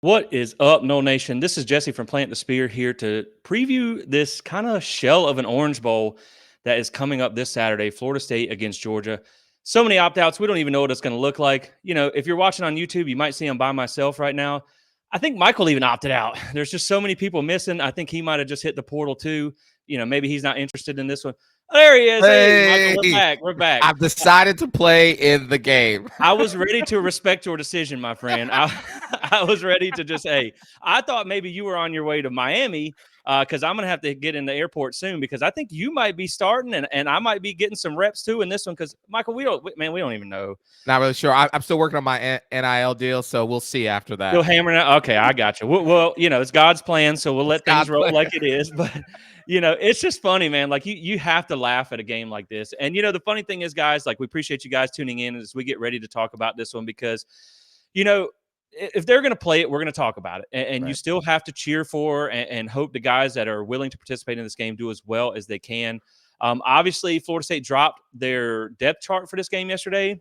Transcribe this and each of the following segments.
What is up, No Nation? This is Jesse from Plant the Spear here to preview this kind of shell of an Orange Bowl that is coming up this Saturday, Florida State against Georgia. So many opt-outs, we don't even know what it's going to look like. You know, if you're watching on YouTube, you might see I'm by myself right now. I think Michael even opted out. There's just so many people missing. I think he might have just hit the portal too. You know, maybe he's not interested in this one. There he is. Hey, Michael, we're Hey, back. We're back. I've decided to play in the game. I was ready to respect your decision, my friend. I was ready to just, hey, I thought maybe you were on your way to Miami because I'm going to have to get in the airport soon because I think you might be starting and I might be getting some reps too in this one because, Michael, we don't even know. Not really sure. I'm still working on my NIL deal, so we'll see after that. Still hammering out? Okay, I got you. Well, you know, it's God's plan, so we'll let things God's roll plan. like it is. But, you know, it's just funny, man. Like, you have to laugh at a game like this. And, you know, the funny thing is, guys, like, we appreciate you guys tuning in as we get ready to talk about this one because, you know, if they're going to play it, we're going to talk about it. And you Right. still have to cheer for and hope the guys that are willing to participate in this game do as well as they can. Obviously, Florida State dropped their depth chart for this game yesterday.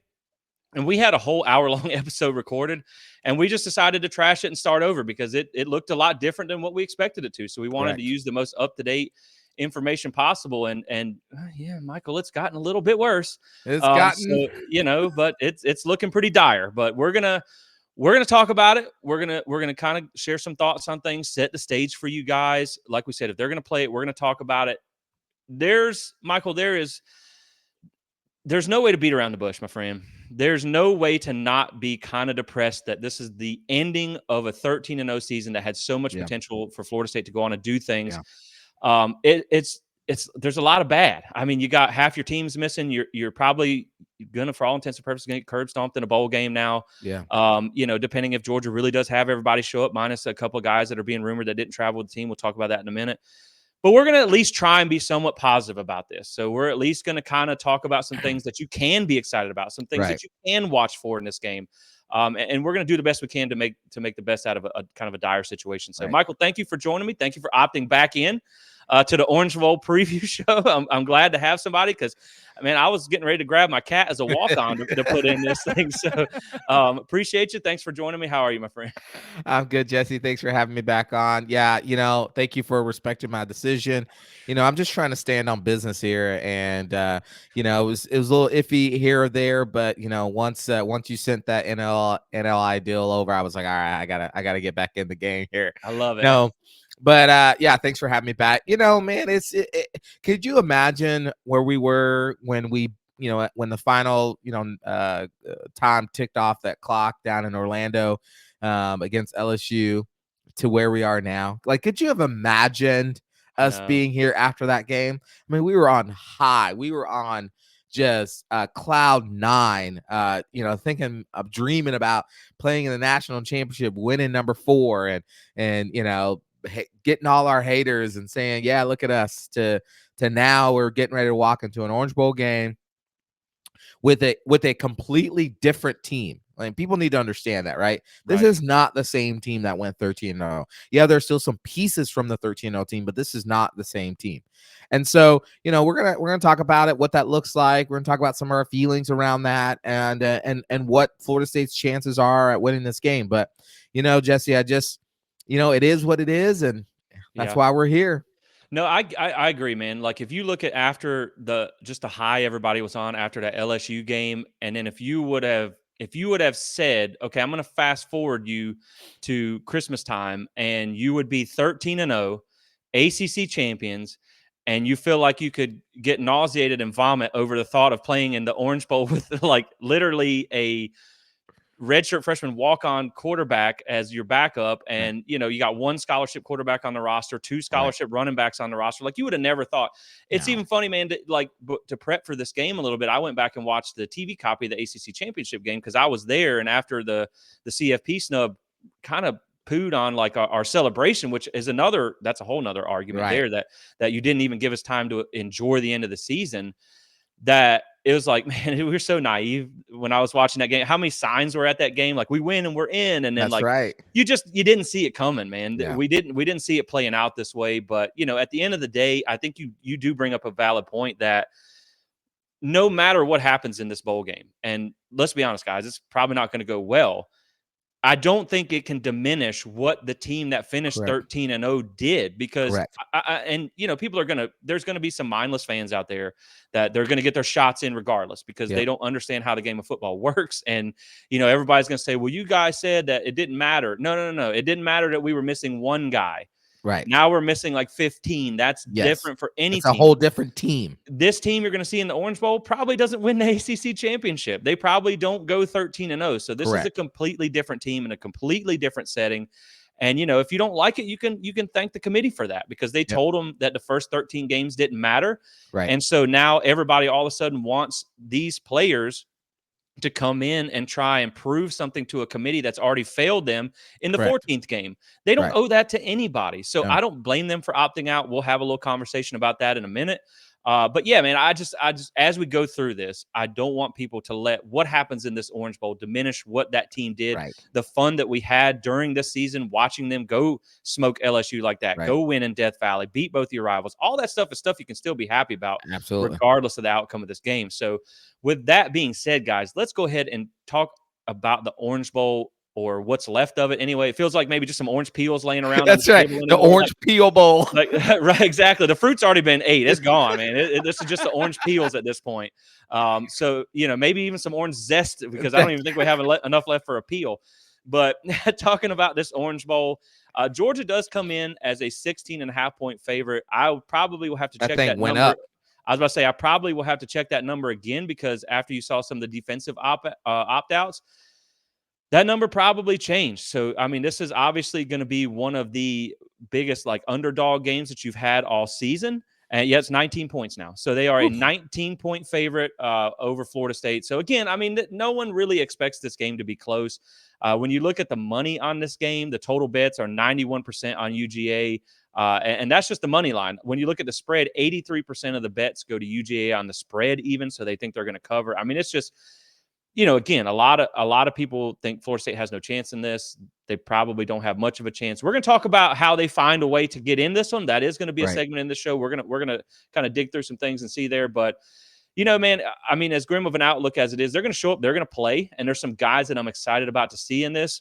And we had a whole hour-long episode recorded, and we just decided to trash it and start over because it looked a lot different than what we expected it to. So we wanted to Correct. use the most up-to-date information possible. And yeah, Michael, it's gotten a little bit worse. It's gotten So you know, but it's looking pretty dire. But we're gonna talk about it. We're gonna kind of share some thoughts on things, set the stage for you guys. Like we said, if they're gonna play it, we're gonna talk about it. There's no way to beat around the bush, my friend. There's no way to not be kind of depressed that this is the ending of a 13-0 season that had so much yeah, potential for Florida State to go on and do things. yeah. It's there's a lot of bad. I mean, you got half your teams missing. You're probably gonna, for all intents and purposes, get curb stomped in a bowl game now. Yeah. You know, depending if Georgia really does have everybody show up, minus a couple of guys that are being rumored that didn't travel with the team. We'll talk about that in a minute. But we're going to at least try and be somewhat positive about this. So we're at least going to kind of talk about some things that you can be excited about, some things Right. that you can watch for in this game. And we're going to do the best we can to make the best out of a kind of a dire situation. So, Right. Michael, thank you for joining me. Thank you for opting back in to the Orange Bowl preview show. I'm glad to have somebody because, man, I was getting ready to grab my cat as a walk-on to put in this thing. So appreciate you. Thanks for joining me. How are you, my friend? I'm good, Jesse. Thanks for having me back on. Yeah, thank you for respecting my decision. I'm just trying to stand on business here, and it was a little iffy here or there, but once you sent that NLI deal over, I was like, all right, I gotta get back in the game here. I love it. No, but yeah, thanks for having me back. Man, could you imagine where we were when when the final time ticked off that clock down in Orlando against LSU to where we are now? Like, could you have imagined us being here after that game? I mean, we were on high. We were on just cloud nine, thinking of dreaming about playing in the national championship, winning number 4, and getting all our haters and saying, yeah, look at us, to now we're getting ready to walk into an Orange Bowl game with a completely different team. Like, people need to understand that, right? This is not the same team that went 13-0. Yeah, there's still some pieces from the 13-0 team, but this is not the same team. And so, we're gonna talk about it, what that looks like. We're gonna talk about some of our feelings around that, and what Florida State's chances are at winning this game. But Jesse, I just, it is what it is, and that's why we're here. No, I agree, man. Like, if you look at after the high everybody was on after that LSU game, and then if you would have said, okay, I'm going to fast forward you to Christmas time, and you would be 13-0, ACC champions, and you feel like you could get nauseated and vomit over the thought of playing in the Orange Bowl with like literally a redshirt freshman walk-on quarterback as your backup, and you got one scholarship quarterback on the roster, 2 scholarship running backs on the roster. Like, you would have never thought. It's even funny, man, to prep for this game a little bit. I went back and watched the TV copy of the ACC championship game because I was there, and after the CFP snub kind of pooed on like our celebration, which is that's a whole nother argument there, that you didn't even give us time to enjoy the end of the season. That it was like, man, we were so naive when I was watching that game. How many signs were at that game? Like, we win and we're in. And then you didn't see it coming, man. Yeah. We didn't see it playing out this way. But, at the end of the day, I think you do bring up a valid point that no matter what happens in this bowl game, and let's be honest, guys, it's probably not going to go well. I don't think it can diminish what the team that finished Correct. 13-0 did, because Correct. and people are there's gonna be some mindless fans out there that they're gonna get their shots in regardless because they Yep. don't understand how the game of football works. And everybody's gonna say, well, you guys said that it didn't matter. No, no, no, no. It didn't matter that we were missing one guy. Right. Now we're missing like 15. That's Yes. different for any It's a whole team. different team. This team you're going to see in the Orange Bowl probably doesn't win the ACC championship. They probably don't go 13-0. So this is a Correct. completely different team in a completely different setting. And if you don't like it, you can thank the committee for that, because they Yep. told them that the first 13 games didn't matter. Right. And so now everybody all of a sudden wants these players to come in and try and prove something to a committee that's already failed them in the Correct. 14th game. They don't Right. owe that to anybody. So No. I don't blame them for opting out. We'll have a little conversation about that in a minute. But yeah, man, I just as we go through this, I don't want people to let what happens in this Orange Bowl diminish what that team did, Right. the fun that we had during this season, watching them go smoke LSU like that, Right. go win in Death Valley, beat both your rivals. All that stuff is stuff you can still be happy about, Absolutely. regardless of the outcome of this game. So, with that being said, guys, let's go ahead and talk about the Orange Bowl, or what's left of it. Anyway, it feels like maybe just some orange peels laying around on That's the right. table The anymore. orange peel bowl. Like right, exactly. The fruit's already been ate. It's gone, man. This is just the orange peels at this point. So maybe even some orange zest, because I don't even think we have enough left for a peel. But talking about this Orange Bowl, Georgia does come in as a 16.5-point favorite. I probably will have to That check thing that went number. up. I was about to say I probably will have to check that number again, because after you saw some of the defensive opt-outs, that number probably changed. So, I mean, this is obviously going to be one of the biggest underdog games that you've had all season. And yeah, it's 19 points now. So they are a Oof. 19-point favorite over Florida State. So again, I mean, no one really expects this game to be close. When you look at the money on this game, the total bets are 91% on UGA. And that's just the money line. When you look at the spread, 83% of the bets go to UGA on the spread even. So they think they're going to cover. I mean, it's just, again, a lot of people think Florida State has no chance in this. They probably don't have much of a chance. We're going to talk about how they find a way to get in this one. That is going to be a Right. segment in the show. We're gonna kind of dig through some things and see there. But man, I mean, as grim of an outlook as it is, they're going to show up. They're going to play, and there's some guys that I'm excited about to see in this.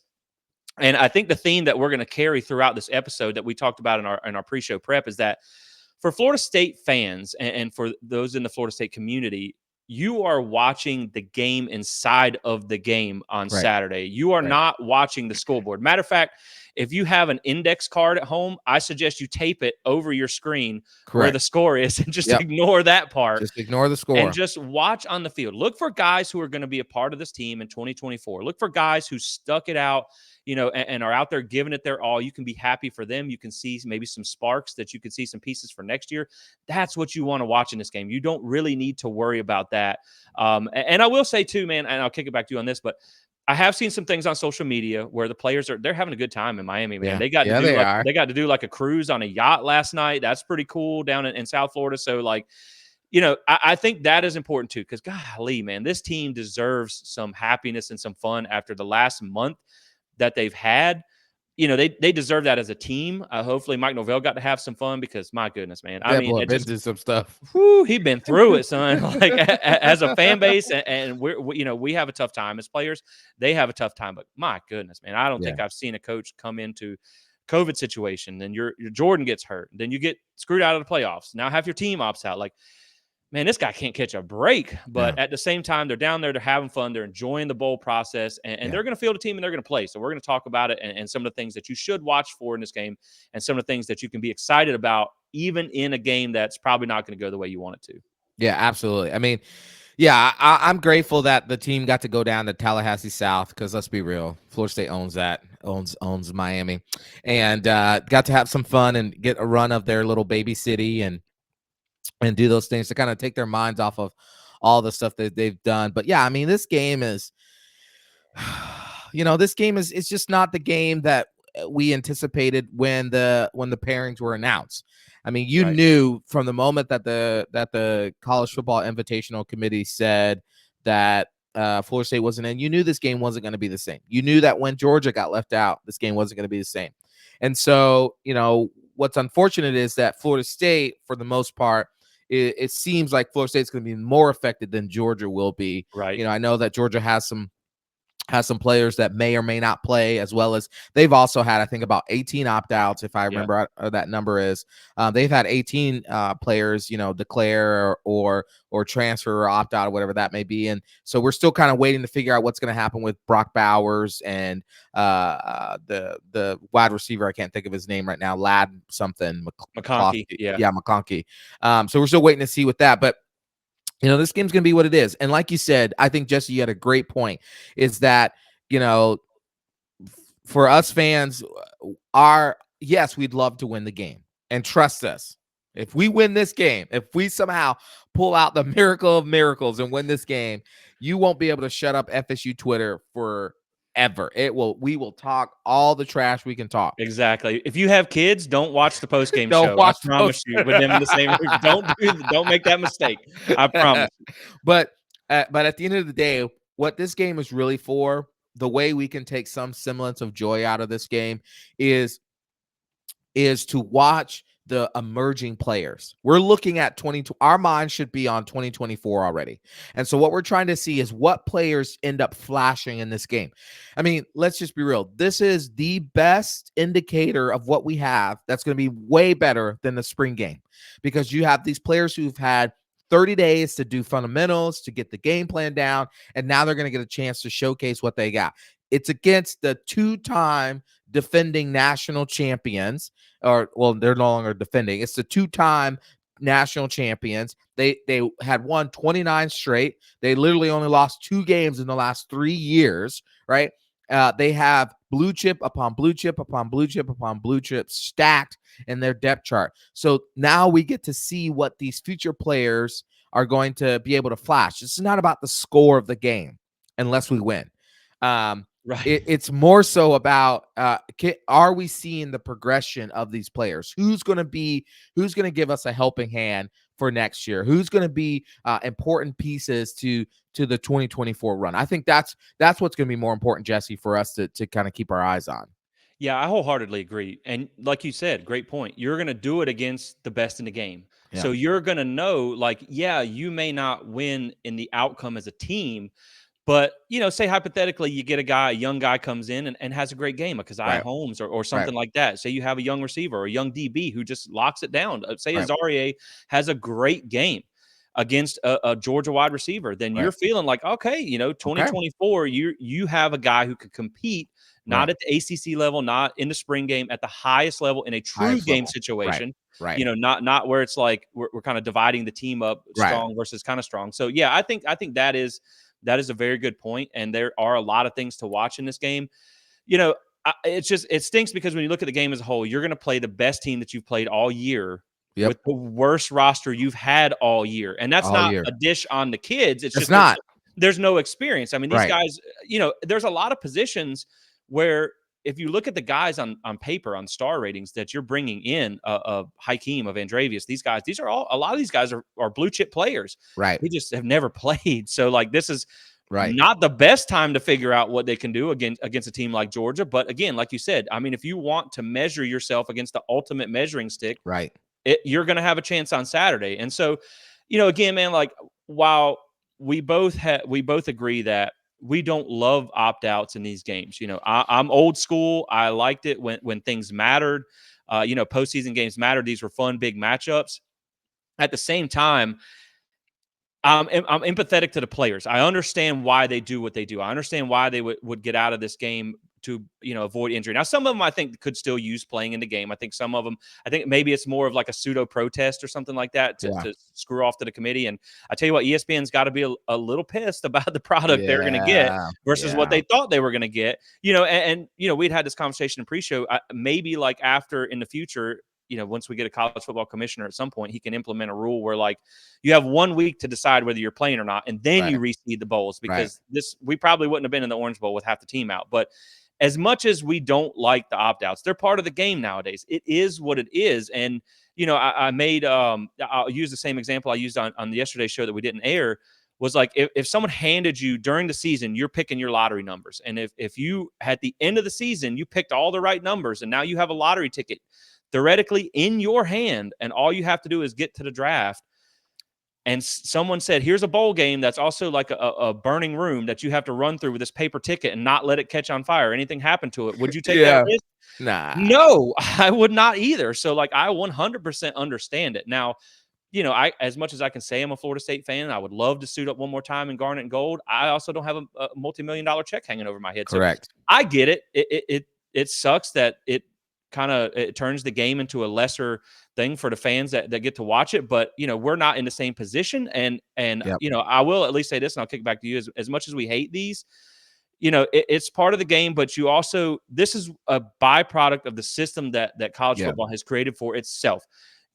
And I think the theme that we're going to carry throughout this episode that we talked about in our pre-show prep is that for Florida State fans and for those in the Florida State community, you are watching the game inside of the game on Right. Saturday. You are Right. not watching the scoreboard. Matter of fact, if you have an index card at home, I suggest you tape it over your screen where the Correct. score is, and just Yep. ignore that part. Just ignore the score. And just watch on the field. Look for guys who are going to be a part of this team in 2024. Look for guys who stuck it out, and are out there giving it their all. You can be happy for them. You can see maybe some sparks that you could see some pieces for next year. That's what you want to watch in this game. You don't really need to worry about that. And I will say too, man, and I'll kick it back to you on this, but I have seen some things on social media where the players they're having a good time in Miami, man. Yeah. They got Yeah, to do they are. they got to do like a cruise on a yacht last night. That's pretty cool down in South Florida. So I think that is important too, because golly, man, this team deserves some happiness and some fun after the last month that they've had. They deserve that as a team. Hopefully Mike Norvell got to have some fun, because my goodness, man. I That mean, boy it been just, through some stuff. he's been through it, son. Like as a fan base, and we have a tough time as players. They have a tough time, but my goodness, man, I don't Yeah. think I've seen a coach come into COVID situation, then your Jordan gets hurt, then you get screwed out of the playoffs. Now half your team opts out. Like, man, this guy can't catch a break. But Yeah. at the same time, they're down there, they're having fun, they're enjoying the bowl process, and Yeah. they're going to field a team and they're going to play. So we're going to talk about it, and some of the things that you should watch for in this game, and some of the things that you can be excited about, even in a game that's probably not going to go the way you want it to. Yeah, absolutely. I mean, yeah, I'm grateful that the team got to go down to Tallahassee South, because let's be real, Florida State owns that, owns Miami, and got to have some fun and get a run of their little baby city and do those things to kind of take their minds off of all the stuff that they've done. But yeah, I mean, this game is, this game is, it's just not the game that we anticipated when the pairings were announced. I mean, you Right. knew from the moment that the College Football Invitational Committee said that Florida State wasn't in, you knew this game wasn't going to be the same. You knew that when Georgia got left out, this game wasn't going to be the same. And so, what's unfortunate is that Florida State, for the most part, it seems like Florida State's going to be more affected than Georgia will be. Right. I know that Georgia has some has some players that may or may not play, as well as they've also had, I think, about 18 opt-outs, if I Yeah. remember that number is. They've had 18 players, declare or transfer or opt out or whatever that may be. And so we're still kind of waiting to figure out what's going to happen with Brock Bowers and the wide receiver. I can't think of his name right now. Lad something. McConkey. Yeah. Yeah, McConkey. So we're still waiting to see with that. But this game's going to be what it is. And like you said, I think, Jesse, you had a great point, is that, for us fans, yes, we'd love to win the game. And trust us, if we win this game, if we somehow pull out the miracle of miracles and win this game, you won't be able to shut up FSU Twitter forever. We will talk all the trash we can talk. Exactly. If you have kids, don't watch the post game Don't show. I watch promise you, with them in the same room. Don't make that mistake. I promise you. But at the end of the day, what this game is really for, the way we can take some semblance of joy out of this game is to watch the emerging players. We're looking at our mind should be on 2024 already. And so what we're trying to see is what players end up flashing in this game. I mean, let's just be real. This is the best indicator of what we have. That's going to be way better than the spring game, because you have these players who've had 30 days to do fundamentals, to get the game plan down, and now they're going to get a chance to showcase what they got. It's against the two-time defending national champions, they're no longer defending. It's the two-time national champions. They had won 29 straight. They literally only lost 2 games in the last 3 years, right? They have blue chip upon blue chip upon blue chip upon blue chip stacked in their depth chart. So now we get to see what these future players are going to be able to flash. It's not about the score of the game unless we win. Right. It's more so about are we seeing the progression of these players? Who's going to give us a helping hand for next year? Who's going to be important pieces to the 2024 run? I think that's what's going to be more important, Jesse, for us to kind of keep our eyes on. Yeah, I wholeheartedly agree. And like you said, great point. You're going to do it against the best in the game. Yeah. So you're going to know, like, yeah, you may not win in the outcome as a team, but, say hypothetically, you get a young guy comes in and has a great game, a Keziah Right. Holmes or something like that. Say you have a young receiver or a young DB who just locks it down. Say Right. Azarie has a great game against a Georgia wide receiver. Then you're feeling like, okay, 2024, you have a guy who could compete, not at the ACC level, not in the spring game, at the highest level in a true game situation. Right. Not where it's like we're kind of dividing the team up, strong versus kind of strong. So yeah, I think that is a very good point, and there are a lot of things to watch in this game. It stinks because when you look at the game as a whole, you're going to play the best team that you've played all year with the worst roster you've had all year, and that's not a dish on the kids. It's just not. There's no experience. I mean, these guys, there's a lot of positions where if you look at the guys on paper, on star ratings that you're bringing in, Hakeem, of Andravius, these guys, a lot of these guys are blue chip players. Right. They just have never played. So like, this is Right. not the best time to figure out what they can do against a team like Georgia. But again, like you said, I mean, if you want to measure yourself against the ultimate measuring stick, right, you're going to have a chance on Saturday. And so, again, man, like, while we both agree that we don't love opt-outs in these games. I'm old school. I liked it when things mattered. Postseason games mattered. These were fun, big matchups. At the same time, I'm empathetic to the players. I understand why they do what they do. I understand why they would get out of this game to avoid injury. Now, some of them I think could still use playing in the game. I think some of them, maybe it's more of like a pseudo protest or something like that to screw off to the committee. And I tell you what, ESPN's got to be a little pissed about the product they're going to get versus what they thought they were going to get. And we'd had this conversation in pre-show. Maybe like after in the future, once we get a college football commissioner at some point, he can implement a rule where like you have 1 week to decide whether you're playing or not, and then you reseed the bowls, because we probably wouldn't have been in the Orange Bowl with half the team out. But as much as we don't like the opt-outs, they're part of the game nowadays. It is what it is. And, I made I'll use the same example I used on the yesterday's show that we didn't air, was like if someone handed you during the season, you're picking your lottery numbers. And if you at the end of the season, you picked all the right numbers and now you have a lottery ticket theoretically in your hand, and all you have to do is get to the draft, and someone said, here's a bowl game that's also like a burning room that you have to run through with this paper ticket and not let it catch on fire, anything happen to it, would you take that Yeah. risk? Nah. No, I would not either. So like I 100% understand it. Now, I, as much as I can say I'm a Florida State fan, I would love to suit up one more time in garnet and gold. I also don't have a multi-million-dollar check hanging over my head. So Correct. I get it. It sucks that it turns the game into a lesser thing for the fans that get to watch it. But we're not in the same position. And Yep. I will at least say this, and I'll kick it back to you. As much as we hate these, it's part of the game, but this is a byproduct of the system that college Yep. football has created for itself.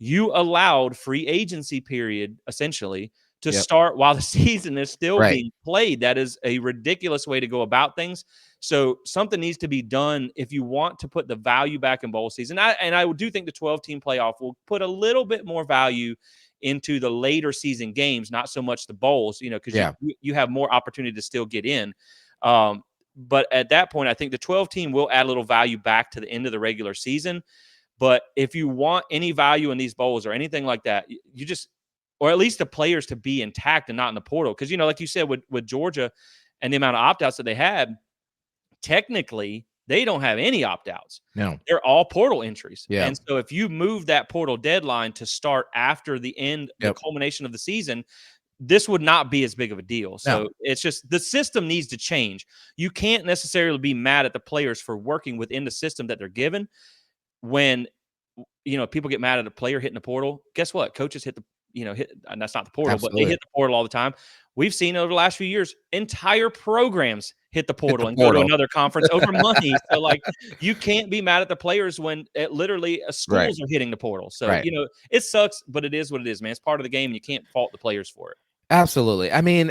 You allowed free agency period essentially to Yep. start while the season is still Right. being played. That is a ridiculous way to go about things. So something needs to be done if you want to put the value back in bowl season. I do think the 12-team playoff will put a little bit more value into the later season games, not so much the bowls, because Yeah. you have more opportunity to still get in. But at that point, I think the 12 team will add a little value back to the end of the regular season. But if you want any value in these bowls or anything like that, you just, or at least the players to be intact and not in the portal. Because, like you said, with Georgia and the amount of opt outs that they had, technically, they don't have any opt outs. No. They're all portal entries. Yeah. And so if you move that portal deadline to start after the end, the Yep. culmination of the season, this would not be as big of a deal. So No. it's just the system needs to change. You can't necessarily be mad at the players for working within the system that they're given. When people get mad at a player hitting the portal, guess what? Coaches hit and that's not the portal, but they Absolutely. hit the portal all the time. We've seen over the last few years, entire programs hit the portal the and go to portal. another conference over money. So like, you can't be mad at the players when literally Right. schools are hitting the portal. So, Right. it sucks, but it is what it is, man. It's part of the game. You can't fault the players for it. Absolutely. I mean,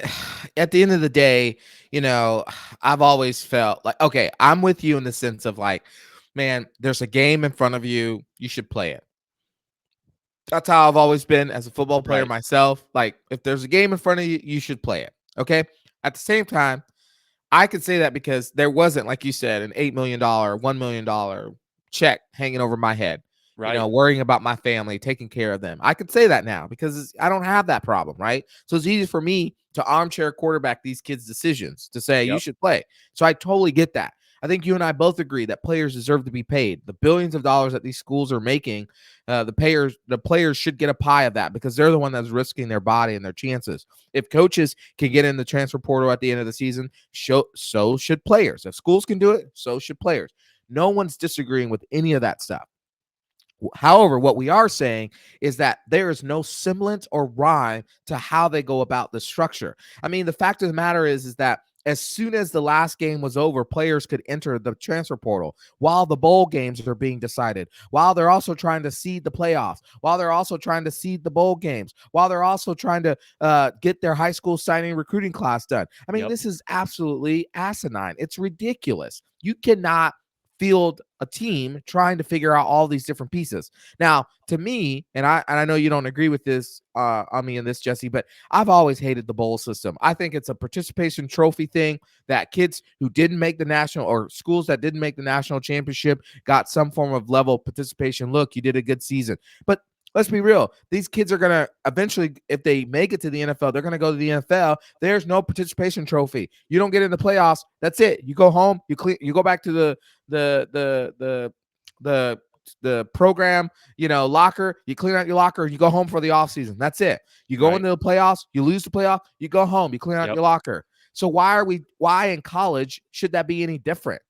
at the end of the day, I've always felt like, okay, I'm with you in the sense of like, man, there's a game in front of you. You should play it. That's how I've always been as a football player Right. myself. Like, if there's a game in front of you, you should play it. Okay. At the same time, I could say that because there wasn't, like you said, an $8 million, $1 million check hanging over my head, Right. worrying about my family, taking care of them. I could say that now because I don't have that problem, right? So it's easy for me to armchair quarterback these kids' decisions to say, you Yep. should play. So I totally get that. I think you and I both agree that players deserve to be paid. The billions of dollars that these schools are making, the players should get a pie of that because they're the one that's risking their body and their chances. If coaches can get in the transfer portal at the end of the season, so should players. If schools can do it, so should players. No one's disagreeing with any of that stuff. However, what we are saying is that there is no semblance or rhyme to how they go about the structure. I mean, the fact of the matter is that as soon as the last game was over, players could enter the transfer portal while the bowl games are being decided, while they're also trying to seed the playoffs, while they're also trying to seed the bowl games, while they're also trying to get their high school signing recruiting class done. I mean, Yep. this is absolutely asinine. It's ridiculous. You cannot field a team trying to figure out all these different pieces. Now, to me, and I know you don't agree with this on me in this, Jesse, but I've always hated the bowl system. I think it's a participation trophy thing that kids who didn't make the national or schools that didn't make the national championship got some form of level participation. Look, you did a good season. But let's be real. These kids are going to eventually, if they make it to the NFL, they're going to go to the NFL. There's no participation trophy. You don't get in the playoffs. That's it. You go home. You go back to the program, locker. You clean out your locker. You go home for the offseason. That's it. You go Right. into the playoffs. You lose the playoff. You go home. You clean out Yep. your locker. So why in college should that be any different?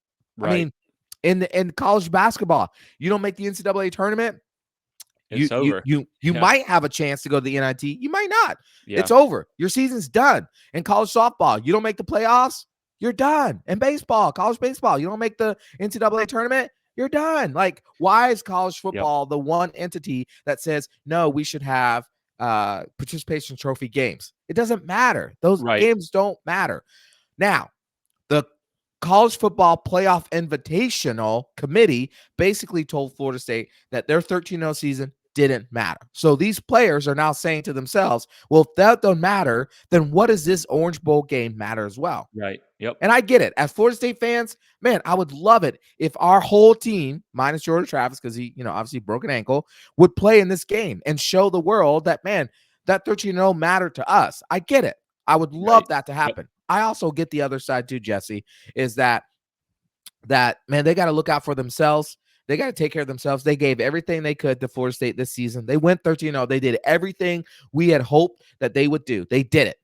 I Right. mean, in college basketball, you don't make the NCAA tournament. It's over. You Yeah. might have a chance to go to the NIT. You might not. Yeah. It's over. Your season's done. In college softball, you don't make the playoffs, you're done. In baseball, college baseball, you don't make the NCAA tournament, you're done. Like, why is college football the one entity that says, no, we should have participation trophy games? It doesn't matter. Those Right. games don't matter. Now, the College Football Playoff Invitational Committee basically told Florida State that their 13-0 season didn't matter. So these players are now saying to themselves, well, if that don't matter, then what does this Orange Bowl game matter as well? Right. Yep. And I get it. As Florida State fans, man, I would love it if our whole team, minus Jordan Travis, because he, obviously broke an ankle, would play in this game and show the world that, man, that 13-0 mattered to us. I get it. I would love Right. that to Yep. happen. I also get the other side too, Jesse, is that man, they got to look out for themselves. They got to take care of themselves. They gave everything they could to Florida State this season. They went 13-0. They did everything we had hoped that they would do. They did it.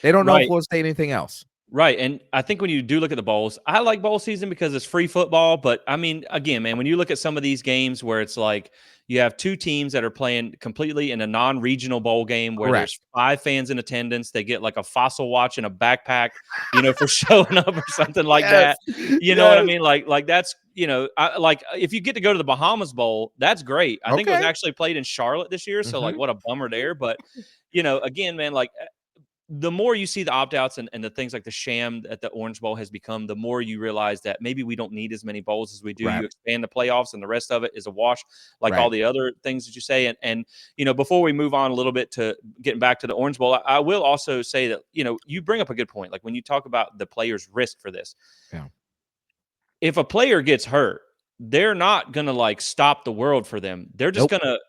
They don't know Right. Florida State anything else. Right. And I think when you do look at the bowls, I like bowl season because it's free football. But I mean, again, man, when you look at some of these games where it's like you have two teams that are playing completely in a non-regional bowl game where Correct. there's 5 fans in attendance, they get like a fossil watch in a backpack, for showing up or something like Yes. that. You know what I Yes. mean? Like that's, like if you get to go to the Bahamas Bowl, that's great. I think it was Okay. actually played in Charlotte this year. So like Mhm. what a bummer there. But again, man, like the more you see the opt-outs and the things like the sham that the Orange Bowl has become, the more you realize that maybe we don't need as many bowls as we do. Right. You expand the playoffs and the rest of it is a wash, like all Right. the other things that you say. And before we move on a little bit to getting back to the Orange Bowl, I will also say that, you bring up a good point. Like when you talk about the player's risk for this, Yeah. if a player gets hurt, they're not going to like stop the world for them. They're just Nope. going to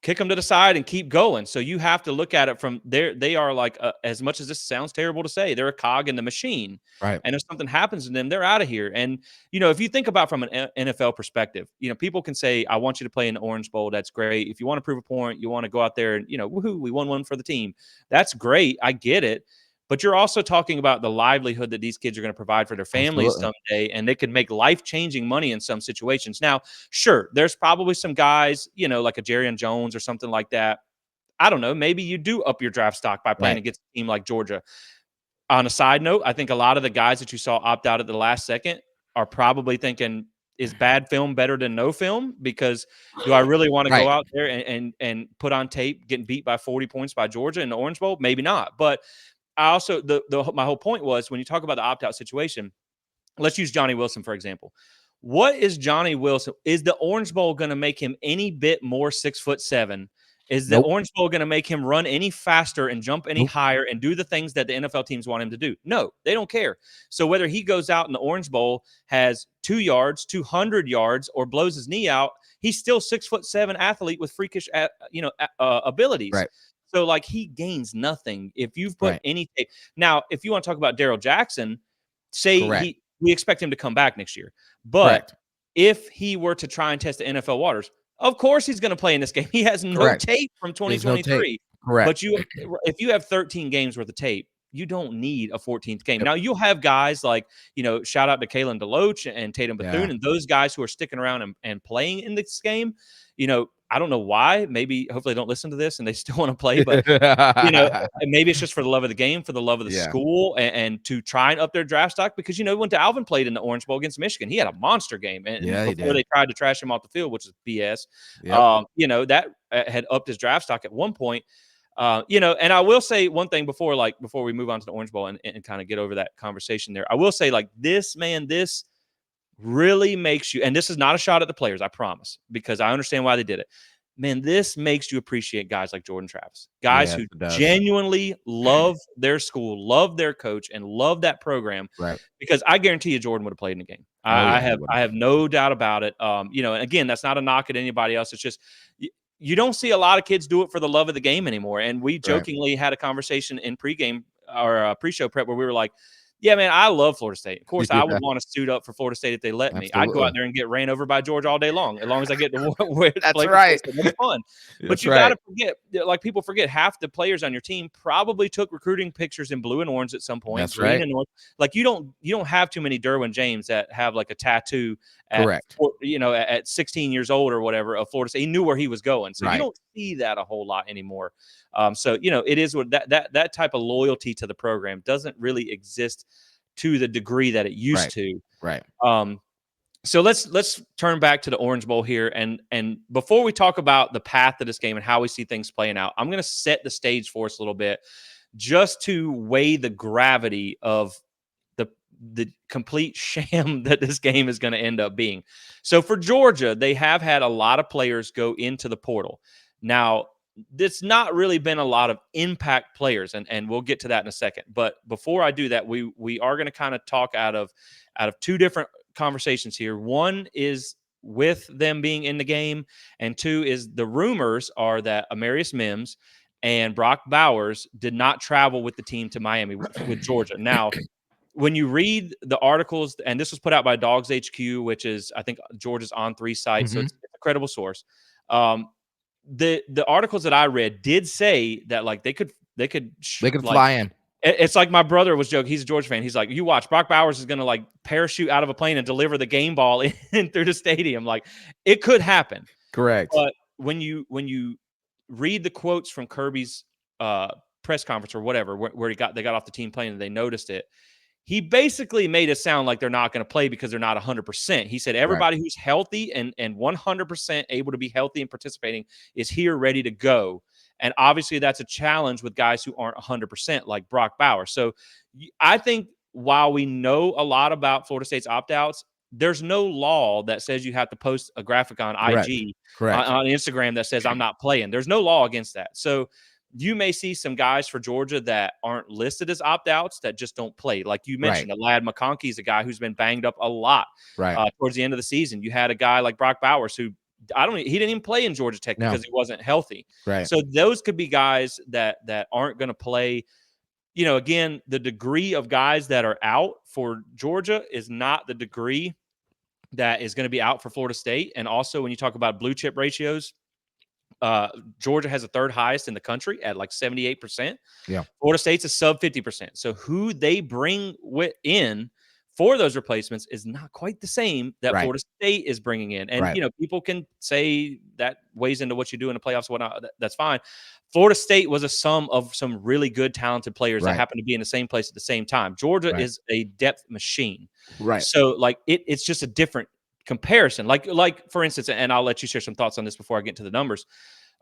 kick them to the side and keep going. So you have to look at it from there. They are like, as much as this sounds terrible to say, they're a cog in the machine. Right. And if something happens to them, they're out of here. And, if you think about from an NFL perspective, people can say, I want you to play in the Orange Bowl. That's great. If you want to prove a point, you want to go out there and, woohoo, we won one for the team. That's great. I get it. But you're also talking about the livelihood that these kids are going to provide for their families Absolutely. someday, and they can make life-changing money in some situations. Now, sure, there's probably some guys, like a Jerry Jones or something like that. I don't know. Maybe you do up your draft stock by playing Right. against a team like Georgia. On a side note, I think a lot of the guys that you saw opt out at the last second are probably thinking, is bad film better than no film? Because do I really want to go Right. out there and put on tape getting beat by 40 points by Georgia in the Orange Bowl? Maybe not. But I also my whole point was when you talk about the opt out situation, let's use Johnny Wilson for example. What is Johnny Wilson? Is the Orange Bowl going to make him any bit more 6'7"? Is the Nope. Orange Bowl going to make him run any faster and jump any Nope. higher and do the things that the NFL teams want him to do? No, they don't care. So whether he goes out in the Orange Bowl, has 2 yards, 200 yards, or blows his knee out, he's still 6'7" athlete with freakish, abilities. Right. So like he gains nothing if you've put Right. any. Now, if you want to talk about Daryl Jackson, say Correct. we expect him to come back next year. But Correct. if he were to try and test the NFL waters, of course he's going to play in this game. He has no Correct. tape from There's no tape. 2023. Correct. But if you have 13 games worth of tape, you don't need a 14th game. Yep. Now you'll have guys like, shout out to Kalen DeLoach and Tatum Yeah. Bethune and those guys who are sticking around and playing in this game. I don't know why. Maybe hopefully they don't listen to this and they still want to play, but maybe it's just for the love of the game, for the love of the Yeah. school, and to try and up their draft stock because, when Alvin played in the Orange Bowl against Michigan, he had a monster game. And Yeah, he before did. they tried to trash him off the field, which is BS, Yep. that had upped his draft stock at one point. And I will say one thing before we move on to the Orange Bowl and kind of get over that conversation there. I will say this really makes you, and this is not a shot at the players, I promise, because I understand why they did it. Man, this makes you appreciate guys like Jordan Travis, guys Yes, who it does. genuinely love their school, love their coach, and love that program. Right. Because I guarantee you, Jordan would have played in the game. Oh, yeah, I have no doubt about it. And again, that's not a knock at anybody else. It's just you don't see a lot of kids do it for the love of the game anymore. And we jokingly had a conversation in pregame or pre-show prep where we were like, yeah, man, I love Florida State. Of course, I would want to suit up for Florida State if they let me. I'd go Absolutely. out there and get ran over by Georgia all day long, as long as I get to play That's for right. Florida State. That's fun. But That's you got right. to forget, like people forget, half the players on your team probably took recruiting pictures in blue and orange at some point, That's green right. and orange. Like you don't have too many Derwin James that have like a tattoo at Correct. at 16 years old or whatever of Florida State. He knew where he was going, so you Right. don't see that a whole lot anymore. So it is what that type of loyalty to the program doesn't really exist to the degree that it used Right. to. Right. So let's turn back to the Orange Bowl here, and before we talk about the path of this game and how we see things playing out, I'm going to set the stage for us a little bit, just to weigh the gravity of the complete sham that this game is going to end up being. So for Georgia, they have had a lot of players go into the portal. Now, it's not really been a lot of impact players, and we'll get to that in a second. But before I do that, we are going to kind of talk out of two different conversations here. One is with them being in the game, and two is the rumors are that Amarius Mims and Brock Bowers did not travel with the team to Miami with Georgia. Now, when you read the articles, and this was put out by Dogs HQ, which is, I think, Georgia's On3 site, so Mhm. it's a credible source. Um, the articles that I read did say that like they could They could like fly in. it's like my brother was joking. He's a Georgia fan. He's like, you watch, Brock Bowers is going to like parachute out of a plane and deliver the game ball in through the stadium. Like it could happen. Correct. But when you read the quotes from Kirby's uh, press conference or whatever, where they got off the team plane and they noticed it, he basically made it sound like they're not going to play because they're not 100%. He said Right. everybody who's healthy and 100% able to be healthy and participating is here ready to go. And obviously that's a challenge with guys who aren't 100% like Brock Bowers. So I think while we know a lot about Florida State's opt-outs, there's no law that says you have to post a graphic on Correct. IG, Correct. on Instagram that says I'm not playing. There's no law against that. So you may see some guys for Georgia that aren't listed as opt-outs that just don't play. Like you Right. mentioned, Lad McConkey is a guy who's been banged up a lot Right. towards the end of the season. You had a guy like Brock Bowers who he didn't even play in Georgia Tech No. because he wasn't healthy. Right. So those could be guys that aren't going to play. You know, again, the degree of guys that are out for Georgia is not the degree that is going to be out for Florida State. And also, when you talk about blue chip ratios, Georgia has the third highest in the country at like 78%. Yeah. Florida State's a sub 50%. So who they bring in for those replacements is not quite the same that Right. Florida State is bringing in. And, Right. you know, people can say that weighs into what you do in the playoffs, whatnot. That's fine. Florida State was a sum of some really good, talented players that Right. happen to be in the same place at the same time. Georgia Right. is a depth machine. Right. So, like, it's just a different comparison. Like for instance, and I'll let you share some thoughts on this before I get into the numbers.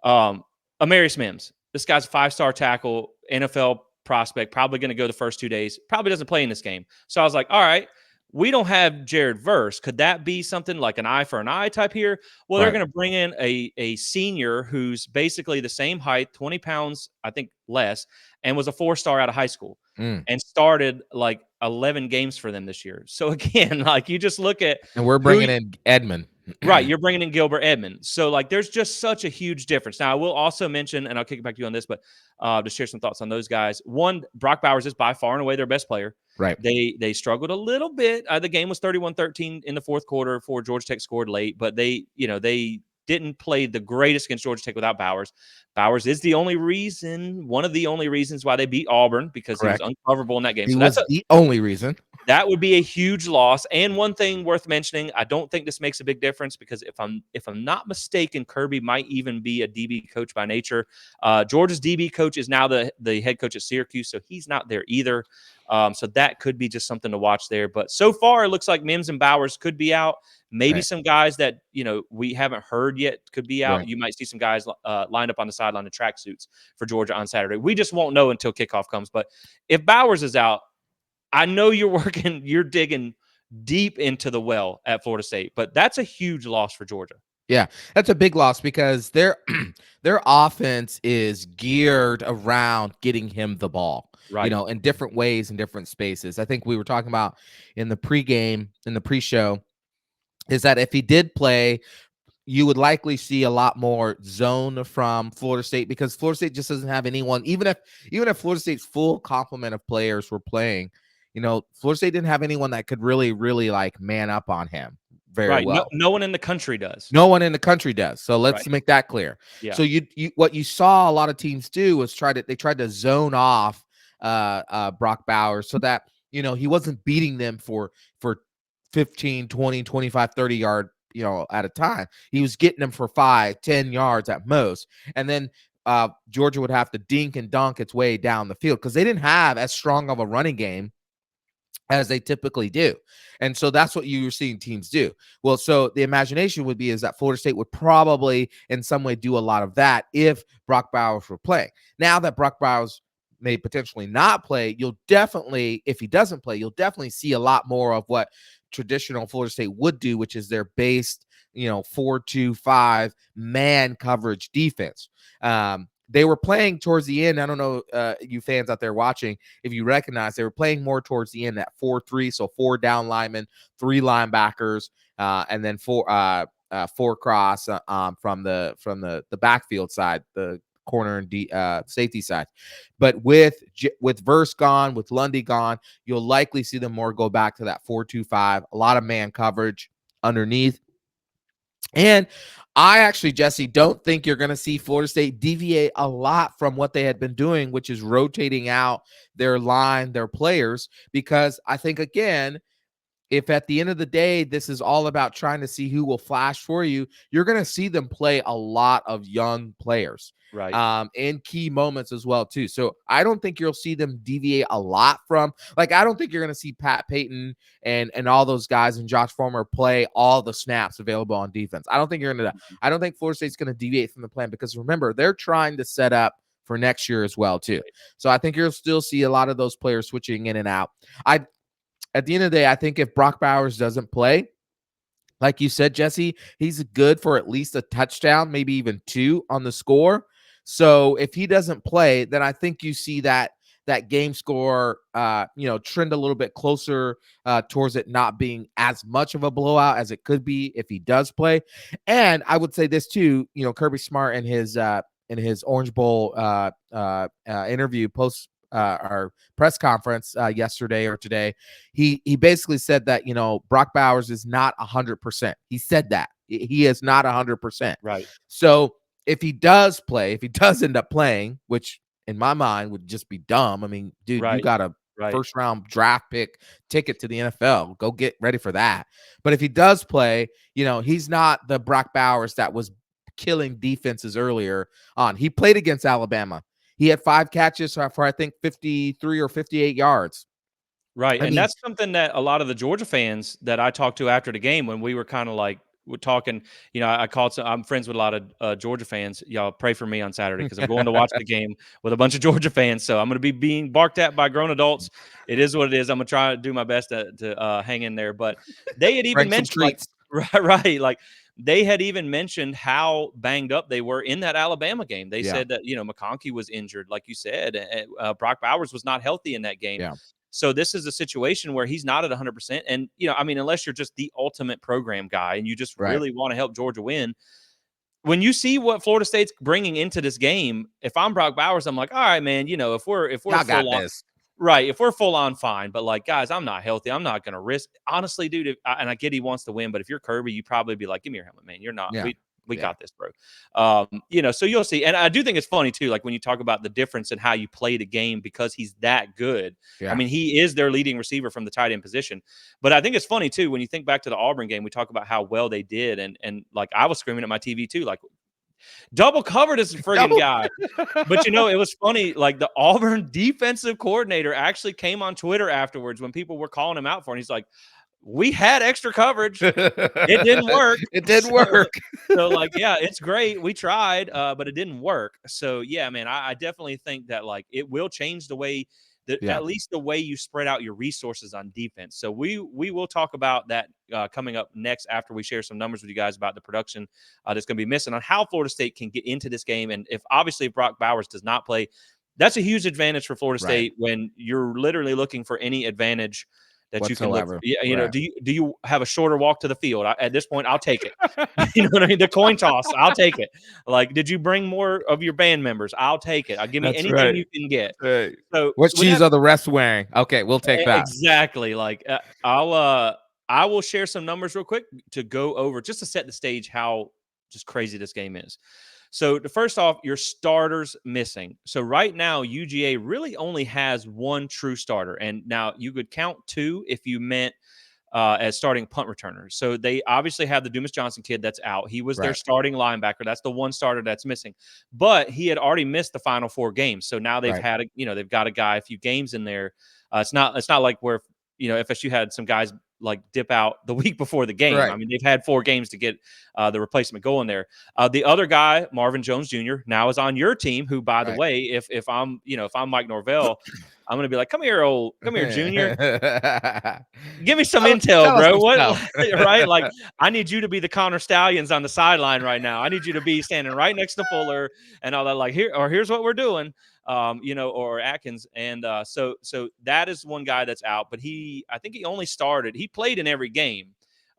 Amarius Mims, this guy's a 5-star tackle, NFL prospect, probably going to go the first 2 days, probably doesn't play in this game. So I was like, all right, we don't have Jared Verse. Could that be something like an eye for an eye type here? Well, they're Right. going to bring in a senior who's basically the same height, 20 pounds, I think less, and was a 4-star out of high school Mm. and started like 11 games for them this year. So again, like you just look at And we're who bringing in Edmond. right, you're bringing in Gilbert Edmond. So, like, there's just such a huge difference. Now, I will also mention, and I'll kick it back to you on this, but to share some thoughts on those guys. One, Brock Bowers is by far and away their best player. Right. They struggled a little bit. The game was 31-13 in the fourth quarter before Georgia Tech scored late, but they didn't play the greatest against Georgia Tech without Bowers. Bowers is one of the only reasons why they beat Auburn because he was Correct. uncoverable in that game. He So was the only reason. that would be a huge loss. And one thing worth mentioning, I don't think this makes a big difference because if I'm not mistaken, Kirby might even be a DB coach by nature. Georgia's DB coach is now the head coach at Syracuse, so he's not there either. So that could be just something to watch there. But so far, it looks like Mims and Bowers could be out. Maybe Right. some guys that we haven't heard yet could be out. Right. You might see some guys lined up on the sideline in tracksuits for Georgia on Saturday. We just won't know until kickoff comes. But if Bowers is out, I know you're digging deep into the well at Florida State, but that's a huge loss for Georgia. Yeah, that's a big loss because their their offense is geared around getting him the ball, Right. in different ways, in different spaces. I think we were talking about in the pre-show, is that if he did play, you would likely see a lot more zone from Florida State because Florida State just doesn't have anyone. Even if Florida State's full complement of players were playing, Florida State didn't have anyone that could really, really like man up on him very Right. well. No one in the country does. No one in the country does. So let's Right. make that clear. Yeah. So you what you saw a lot of teams do was tried to zone off Brock Bowers so that he wasn't beating them for 15, 20, 25, 30 yard at a time. He was getting them for 5-10 yards at most. And then Georgia would have to dink and dunk its way down the field because they didn't have as strong of a running game as they typically do. And so that's what you're seeing teams do. Well, so the imagination would be is that Florida State would probably in some way do a lot of that if Brock Bowers were playing. Now that Brock Bowers may potentially not play, you'll definitely, if he doesn't play, you'll definitely see a lot more of what traditional Florida State would do, which is their based, 4-2-5 man coverage defense. They were playing towards the end. I don't know, you fans out there watching, if you recognize, they were playing more towards the end, that 4-3, so 4 down linemen, 3 linebackers, and then 4 cross from the backfield side, the corner and safety side. But with Verse gone, with Lundy gone, you'll likely see them more go back to that 4-2-5. A lot of man coverage underneath. And I actually, Jesse, don't think you're going to see Florida State deviate a lot from what they had been doing, which is rotating out their line, their players, because I think, again, if at the end of the day, this is all about trying to see who will flash for you, you're going to see them play a lot of young players Right. in key moments as well, too. So I don't think you'll see them deviate a lot from, like, I don't think you're going to see Pat Payton and all those guys and Josh Former play all the snaps available on defense. I don't think I don't think Florida State's going to deviate from the plan, because remember, they're trying to set up for next year as well, too. So I think you'll still see a lot of those players switching in and out. At the end of the day, I think if Brock Bowers doesn't play, like you said, Jesse, he's good for at least a touchdown, maybe even 2 on the score. So if he doesn't play, then I think you see that game score, trend a little bit closer towards it not being as much of a blowout as it could be if he does play. And I would say this too, Kirby Smart in his Orange Bowl interview post our press conference yesterday or today, he basically said that Brock Bowers is not 100%. He said that he is not 100%. Right. So if he does play, if he does end up playing, which in my mind would just be dumb. I mean, dude, you got a first round draft pick ticket to the NFL. Go get ready for that. But if he does play, he's not the Brock Bowers that was killing defenses earlier on. He played against Alabama. He had 5 catches for I think 53 or 58 yards. Right. And that's something that a lot of the Georgia fans that I talked to after the game, when we were kind of like, we're talking, I called I'm friends with a lot of Georgia fans. Y'all pray for me on Saturday, because I'm going to watch the game with a bunch of Georgia fans. So I'm going to be being barked at by grown adults. It is what it is. I'm going to try to do my best to hang in there. But they had even mentioned, like, right, like, they had even mentioned how banged up they were in that Alabama game. They said that, McConkey was injured, like you said. Brock Bowers was not healthy in that game. Yeah. So this is a situation where he's not at 100%. And, unless you're just the ultimate program guy and you just really want to help Georgia win, when you see what Florida State's bringing into this game, if I'm Brock Bowers, I'm like, all right, man, if we're full on, right, if we're full on, fine. But, like, guys, I'm not healthy. I'm not going to risk. Honestly, dude, and I get he wants to win, but if you're Kirby, you probably be like, give me your helmet, man. You're not. Yeah. We got this, bro. So you'll see. And I do think it's funny, too, like when you talk about the difference in how you play the game, because he's that good. Yeah. I mean, he is their leading receiver from the tight end position. But I think it's funny, too, when you think back to the Auburn game, we talk about how well they did. And like, I was screaming at my TV, too, like, double covered as a friggin' guy. But, it was funny. Like, the Auburn defensive coordinator actually came on Twitter afterwards when people were calling him out for it. And he's like, we had extra coverage. It didn't work. It didn't work. So, like, yeah, it's great. We tried, but it didn't work. So, yeah, man, I definitely think that, like, it will change the way at least the way you spread out your resources on defense. So we will talk about that coming up next after we share some numbers with you guys about the production that's going to be missing on how Florida State can get into this game. And if Brock Bowers does not play, that's a huge advantage for Florida State when you're literally looking for any advantage that whatsoever. You can look. Do you have a shorter walk to the field? At this point, I'll take it. You know what I mean? The coin toss, I'll take it. Like, did you bring more of your band members? I'll take it. I'll give me anything you can get. Right. So, what shoes are the refs wearing? Okay, we'll take that. Exactly. Like, I will share some numbers real quick to go over just to set the stage how just crazy this game is. So, first off, your starters missing. So, right now, UGA really only has one true starter. And now you could count 2 if you meant as starting punt returners. So, they obviously have the Dumas Johnson kid that's out. He was their starting linebacker. That's the one starter that's missing. But he had already missed the final 4 games. So, now they've had, they've got a guy, a few games in there. It's not like where, FSU had some guys like dip out the week before the game. I mean, they've had 4 games to get the replacement going there. The other guy, Marvin Jones Jr., now is on your team, who, by the way, if I'm Mike Norvell, I'm going to be like, come here, Junior. Give me some intel, bro. What, right? Like, I need you to be the Connor Stallions on the sideline right now. I need you to be standing right next to Fuller and all that. Like, here's what we're doing. Or Atkins. And so that is one guy that's out, but I think he only started. He played in every game.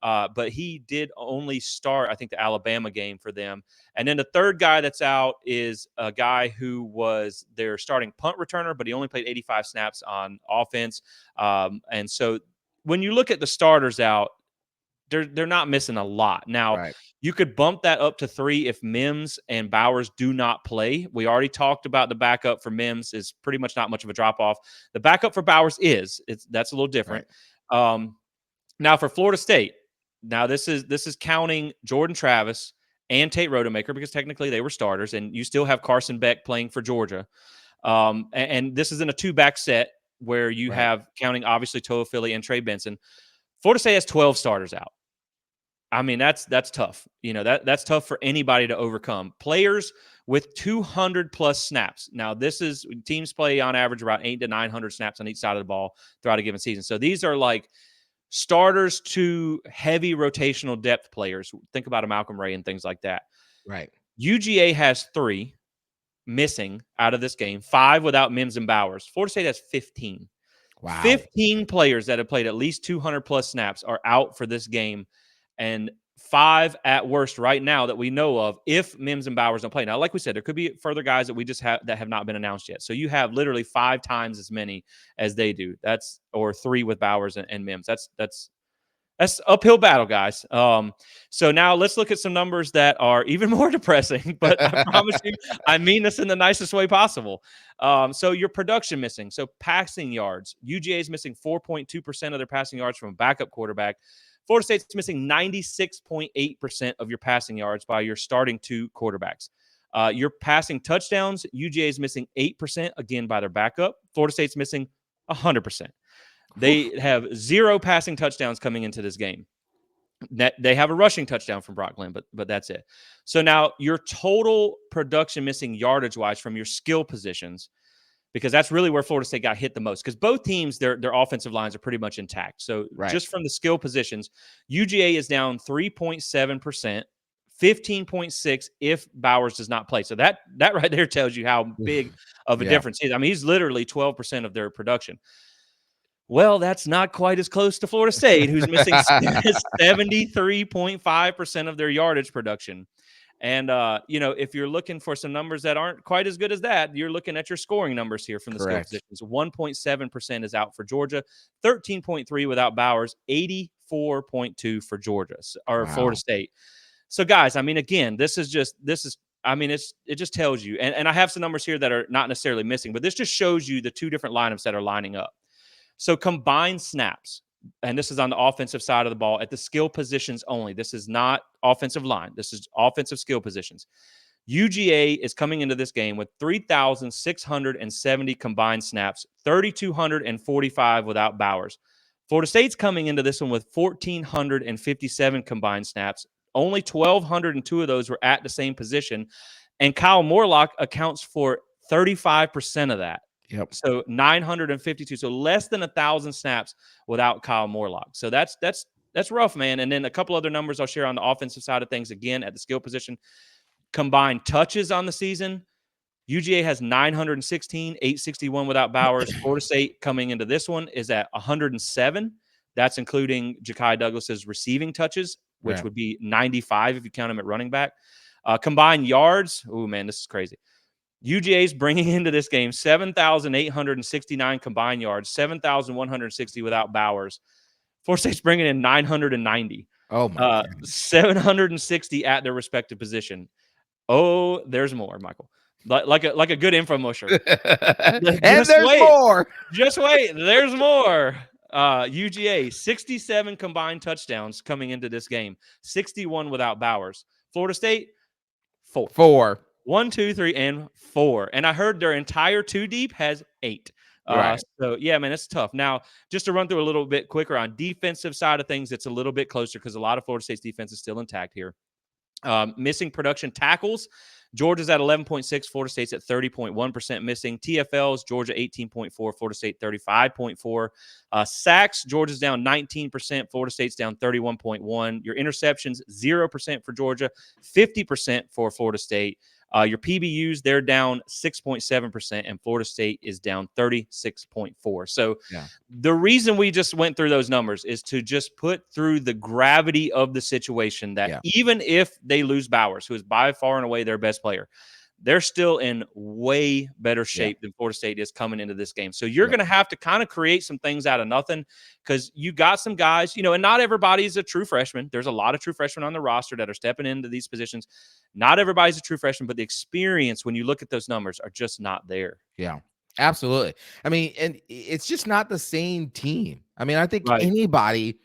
But he did only start, I think, the Alabama game for them. And then the third guy that's out is a guy who was their starting punt returner, but he only played 85 snaps on offense. And so when you look at the starters out, they're not missing a lot. Now, Right. you could bump that up to 3 if Mims and Bowers do not play. We already talked about the backup for Mims is pretty much not much of a drop off. The backup for Bowers that's a little different. Right. Now for Florida State, now this is counting Jordan Travis and Tate Rodemaker because technically they were starters, and you still have Carson Beck playing for Georgia. And this is in a 2-back set where you Right. have counting obviously Toa Philly and Trey Benson. Florida State has 12 starters out. I mean, that's tough. That's tough for anybody to overcome. Players with 200 plus snaps. Now, this is teams play on average about 800 to 900 snaps on each side of the ball throughout a given season. So these are like starters to heavy rotational depth players. Think about a Malcolm Ray and things like that. Right. UGA has 3 missing out of this game, 5 without Mims and Bowers. Florida State has 15. Wow. 15 players that have played at least 200 plus snaps are out for this game, and 5 at worst right now that we know of if Mims and Bowers don't play. Now, like we said, there could be further guys that we just have that have not been announced yet. So you have literally 5 times as many as they do. Or 3 with Bowers and Mims. That's uphill battle, guys. So now let's look at some numbers that are even more depressing, but I promise you, I mean this in the nicest way possible. So your production missing. So passing yards. UGA is missing 4.2% of their passing yards from a backup quarterback. Florida State's missing 96.8% of your passing yards by your starting 2 quarterbacks. Your passing touchdowns, UGA is missing 8%, again, by their backup. Florida State's missing 100%. They have 0 passing touchdowns coming into this game. They have a rushing touchdown from Brock Glenn, but that's it. So now your total production missing yardage wise from your skill positions, because that's really where Florida State got hit the most. Because both teams, their offensive lines are pretty much intact. So just from the skill positions, UGA is down 3.7%. 15.6 if Bowers does not play. So that right there tells you how big of a difference he is. I mean, he's literally 12% of their production. Well, that's not quite as close to Florida State, who's missing 73.5% of their yardage production. And, if you're looking for some numbers that aren't quite as good as that, you're looking at your scoring numbers here from the skill positions. 1.7% is out for Georgia, 13.3 without Bowers, 84.2 for Georgia or Florida State. So, guys, I mean, again, it just tells you, and I have some numbers here that are not necessarily missing, but this just shows you the 2 different lineups that are lining up. So combined snaps, and this is on the offensive side of the ball at the skill positions only. This is not offensive line. This is offensive skill positions. UGA is coming into this game with 3,670 combined snaps, 3,245 without Bowers. Florida State's coming into this one with 1,457 combined snaps. Only 1,202 of those were at the same position. And Kyle Morlock accounts for 35% of that. Yep. So 952. So less than 1,000 snaps without Kyle Morlock. So that's rough, man. And then a couple other numbers I'll share on the offensive side of things. Again, at the skill position, combined touches on the season, UGA has 916, 861 without Bowers. Florida State coming into this one is at 107. That's including Ja'Kai Douglas's receiving touches, which would be 95 if you count him at running back. Combined yards, oh man, this is crazy. UGA's bringing into this game 7,869 combined yards, 7,160 without Bowers. Florida State's bringing in 990. Oh my God. 760 at their respective position. Oh, there's more, Michael. Like a good infomercial. And there's more. Just wait. There's more. UGA, 67 combined touchdowns coming into this game, 61 without Bowers. Florida State, 4. 1, 2, 3, and 4. And I heard their entire 2 deep has 8. So, yeah, man, it's tough. Now, just to run through a little bit quicker on defensive side of things, it's a little bit closer because a lot of Florida State's defense is still intact here. Missing production tackles. Georgia's at 11.6. Florida State's at 30.1% missing. TFLs, Georgia 18.4. Florida State 35.4. Sacks, Georgia's down 19%. Florida State's down 31.1. Your interceptions, 0% for Georgia, 50% for Florida State. Your PBUs, they're down 6.7%, and Florida State is down 36.4. So Yeah. the reason we just went through those numbers is to just put through the gravity of the situation that Yeah. even if they lose Bowers, who is by far and away their best player, they're still in way better Yeah. shape than Florida State is coming into this game. So you're Yep. going to have to kind of create some things out of nothing because you got some guys, and not everybody's a true freshman. There's a lot of true freshmen on the roster that are stepping into these positions. Not everybody's a true freshman, but the experience, when you look at those numbers, are just not there. Yeah. Absolutely. I mean, and it's just not the same team. I mean, I think Right. anybody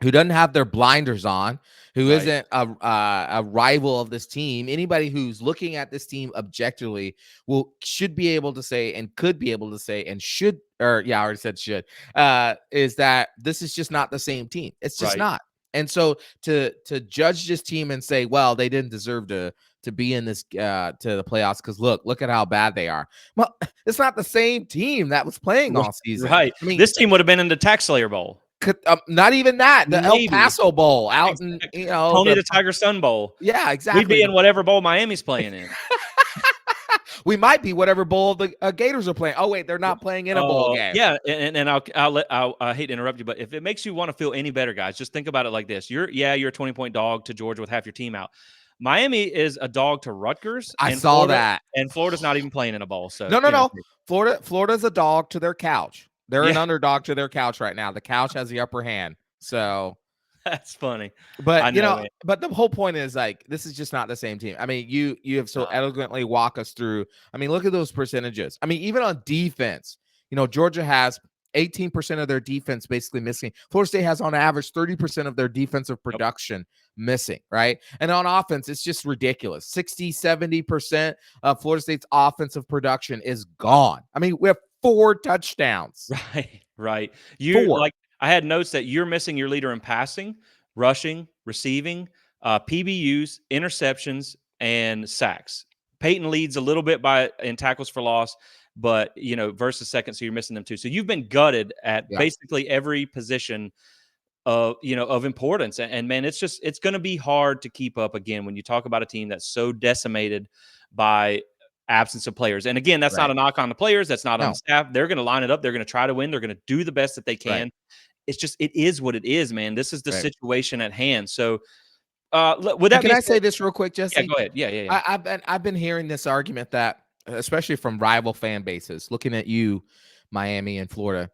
who doesn't have their blinders on, who Right. isn't a rival of this team, anybody who's looking at this team objectively should be able to say and could be able to say and should, or yeah, I already said should, is that this is just not the same team. It's just Right. not. And so to judge this team and say, well, they didn't deserve to be in this to the playoffs because look at how bad they are. Well, it's not the same team that was playing all season. Right. I mean, This team would have been in the Tax Slayer Bowl. not even that, the El Maybe. Paso Bowl out in, Tony the Tiger Sun Bowl. yeah, We'd exactly. be in whatever bowl Miami's playing in. We might be whatever bowl the Gators are playing. Oh wait, they're not playing in a bowl game. Yeah, and I hate to interrupt you, but if it makes you want to feel any better, guys, just think about it like this: you're a 20-point dog to Georgia with half your team out. Miami is a dog to Rutgers. I and saw Florida, that. and Florida's not even playing in a bowl. So No. Florida's a dog to their couch. They're an Yeah. underdog to their couch right now. The couch has the upper hand. So That's funny. But I know, man. but the whole point is like this is just not the same team. I mean, you have so elegantly walk us through. I mean, look at those percentages. I mean, even on defense, Georgia has 18% of their defense basically missing. Florida State has on average 30% of their defensive production missing, right? And on offense, it's just ridiculous. 60, 70% of Florida State's offensive production is gone. I mean, we have 4 touchdowns. Right. Four. I had notes that you're missing your leader in passing, rushing, receiving, PBUs, interceptions, and sacks. Peyton leads a little bit in tackles for loss, but versus second, so you're missing them too. So you've been gutted at basically every position of importance. And man, it's going to be hard to keep up again when you talk about a team that's so decimated by absence of players. And again, that's not a knock on the players. That's not on the staff. They're going to line it up. They're going to try to win. They're going to do the best that they can. Right. It's just, it is what it is, man. This is the situation at hand. So, with that, can I say this real quick, Jesse? Yeah, go ahead. Yeah. I've been hearing this argument that, especially from rival fan bases, looking at you, Miami and Florida,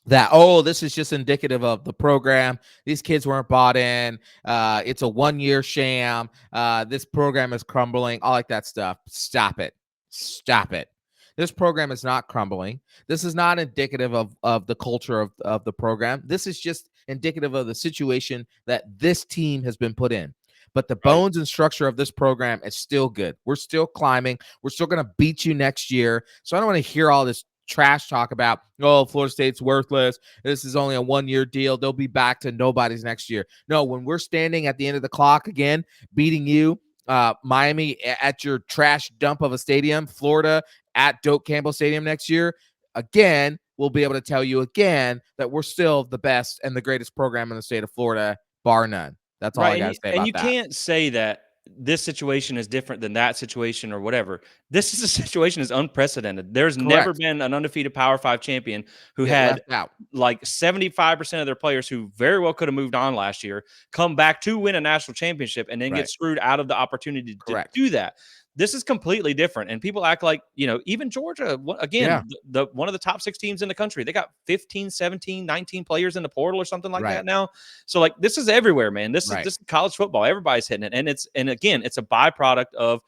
that this is just indicative of the program. These kids weren't bought in. It's a 1-year sham. This program is crumbling. All like that stuff. Stop it. This program is not crumbling. This is not indicative of the culture of the program. This is just indicative of the situation that this team has been put in. But the bones and structure of this program is still good. We're still climbing. We're still going to beat you next year. So I don't want to hear all this trash talk about, Florida State's worthless. This is only a 1-year deal. They'll be back to nobody's next year. No, when we're standing at the end of the clock again, beating you, Miami at your trash dump of a stadium, Florida at Doak Campbell Stadium next year, again, we'll be able to tell you again that we're still the best and the greatest program in the state of Florida, bar none. That's all I got to say about that. And you can't say that this situation is different than that situation or whatever. This is a situation is unprecedented. There's never been an undefeated Power 5 champion who had like 75% of their players who very well could have moved on last year come back to win a national championship and then get screwed out of the opportunity to do that. This is completely different. And people act like, even Georgia, again, the one of the top 6 teams in the country, they got 15, 17, 19 players in the portal or something like that now. So like, this is everywhere, man. This is college football. Everybody's hitting it. And again, it's a byproduct of,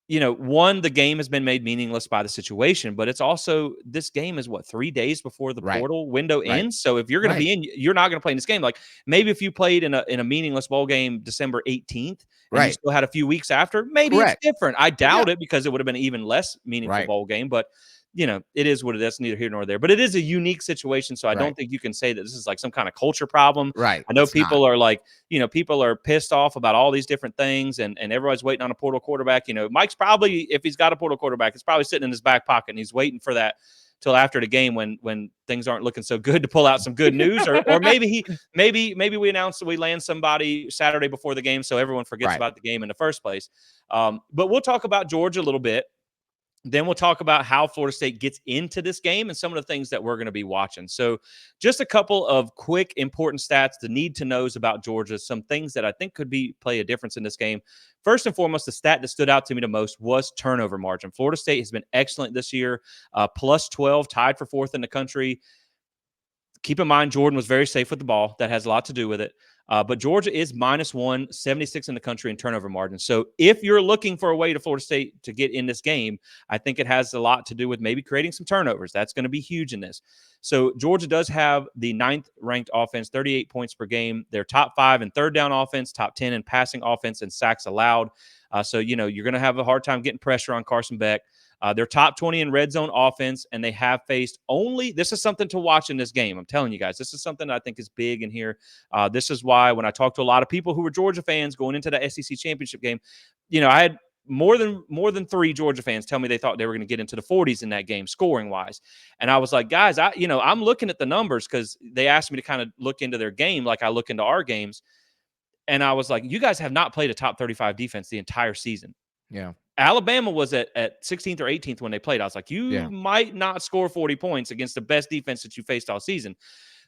one, the game has been made meaningless by the situation, but it's also, this game is 3 days before the portal window ends. So if you're going to be in, you're not going to play in this game. Like maybe if you played in a meaningless bowl game December 18th, and you still had a few weeks after, maybe it's different. I doubt it because it would have been an even less meaningful bowl game, but it is what it is, neither here nor there. But it is a unique situation, so I don't think you can say that this is like some kind of culture problem. I know people are like, people are pissed off about all these different things, and everybody's waiting on a portal quarterback. Mike's probably, if he's got a portal quarterback, it's probably sitting in his back pocket, and he's waiting for that till after the game when things aren't looking so good to pull out some good news, or maybe we announce that we land somebody Saturday before the game, so everyone forgets Right. about the game in the first place. But we'll talk about Georgia a little bit. Then we'll talk about how Florida State gets into this game and some of the things that we're going to be watching. So, just a couple of quick, important stats, the need to knows about Georgia, some things that I think could play a difference in this game. First and foremost, the stat that stood out to me the most was turnover margin. Florida State has been excellent this year, plus 12, tied for fourth in the country. Keep in mind, Jordan was very safe with the ball. That has a lot to do with it. But Georgia is -1, 76 in the country in turnover margin. So if you're looking for a way to Florida State to get in this game, I think it has a lot to do with maybe creating some turnovers. That's going to be huge in this. So Georgia does have the 9th ranked offense, 38 points per game. They're top 5 in third down offense, top 10 in passing offense, and sacks allowed. So, you're going to have a hard time getting pressure on Carson Beck. They're top 20 in red zone offense, and they have faced this is something to watch in this game. I'm telling you guys, this is something I think is big in here. This is why when I talk to a lot of people who are Georgia fans going into the SEC championship game, I had more than 3 Georgia fans tell me they thought they were going to get into the 40s in that game scoring wise. And I was like, guys, I'm looking at the numbers because they asked me to kind of look into their game like I look into our games. And I was like, you guys have not played a top 35 defense the entire season. Yeah. Alabama was at 16th or 18th when they played. I was like, you Yeah. might not score 40 points against the best defense that you faced all season.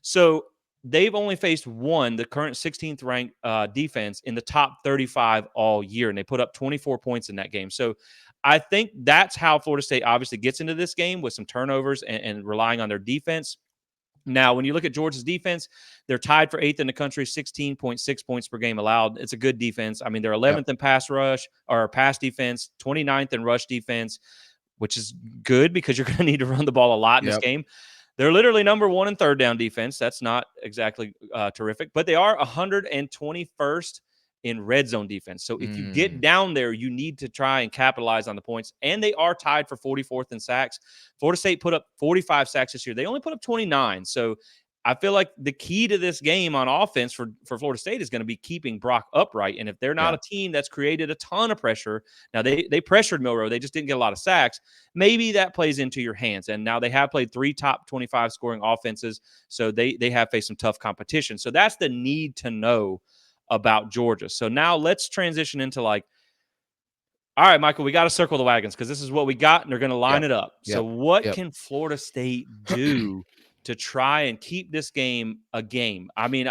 So they've only faced the current 16th ranked defense in the top 35 all year, and they put up 24 points in that game. So I think that's how Florida State obviously gets into this game, with some turnovers and relying on their defense. Now, when you look at Georgia's defense, they're tied for 8th in the country, 16.6 points per game allowed. It's a good defense. I mean, they're 11th in pass rush or pass defense, 29th in rush defense, which is good because you're going to need to run the ball a lot in this game. They're literally number 1 in third down defense. That's not exactly terrific, but they are 121st in red zone defense. So if you get down there, you need to try and capitalize on the points. And they are tied for 44th in sacks. Florida State put up 45 sacks this year. They only put up 29. So I feel like the key to this game on offense for Florida State is going to be keeping Brock upright. And if they're not a team that's created a ton of pressure, now they pressured Milroe, they just didn't get a lot of sacks. Maybe that plays into your hands. And now they have played 3 top 25 scoring offenses, so they have faced some tough competition. So that's the need to know about Georgia. So now let's transition into all right, Michael, we got to circle the wagons because this is what we got, and they're going to line it up. So what can Florida State do to try and keep this game a game? I mean,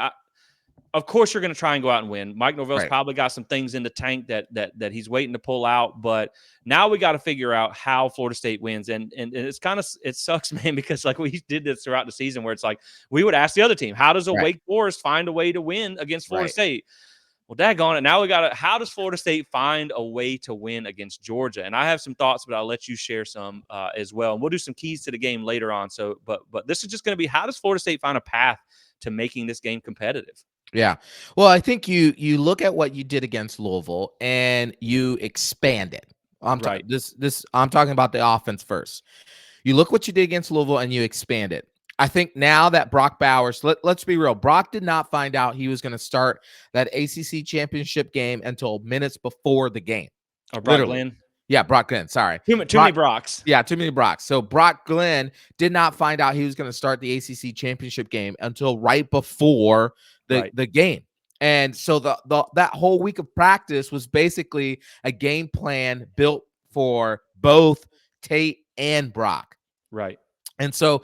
of course you're going to try and go out and win. Mike Norvell's probably got some things in the tank that he's waiting to pull out, but now we got to figure out how Florida State wins. And it's it sucks, man, because we did this throughout the season where it's we would ask the other team, how does a Wake Forest find a way to win against Florida State? Well, daggone it. Now how does Florida State find a way to win against Georgia? And I have some thoughts, but I'll let you share some as well. And we'll do some keys to the game later on. So, but this is just going to be, how does Florida State find a path to making this game competitive? Yeah. Well, I think you look at what you did against Louisville and you expand it. I'm talking about the offense first. You look what you did against Louisville and you expand it. I think now that Brock Bowers, let's be real, Brock did not find out he was going to start that ACC championship game until minutes before the game. Or Brock Glenn. Yeah, Brock Glenn. Sorry. Too many Brocks. Yeah, too many Brocks. So Brock Glenn did not find out he was going to start the ACC championship game until right before the game. And so that whole week of practice was basically a game plan built for both Tate and Brock. Right. And so,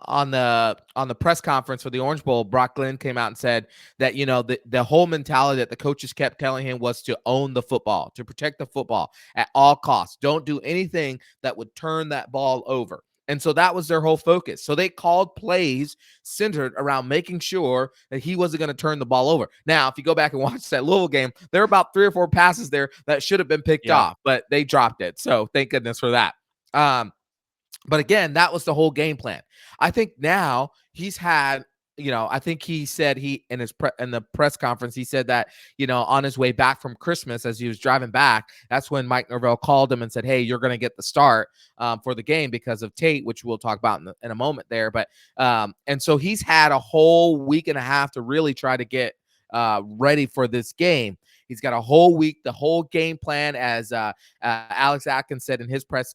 on the press conference for the Orange Bowl, Brock Glenn came out and said that, the whole mentality that the coaches kept telling him was to own the football, to protect the football at all costs. Don't do anything that would turn that ball over. And so that was their whole focus. So they called plays centered around making sure that he wasn't going to turn the ball over. Now, if you go back and watch that Louisville game, there were about 3 or 4 passes there that should have been picked off, but they dropped it. So thank goodness for that. But again, that was the whole game plan. I think now he's had, I think he said in the press conference, he said that, on his way back from Christmas, as he was driving back, that's when Mike Norvell called him and said, hey, you're going to get the start for the game because of Tate, which we'll talk about in a moment there. But and so he's had a whole week and a half to really try to get ready for this game. He's got a whole week, the whole game plan, as Alex Atkins said in his press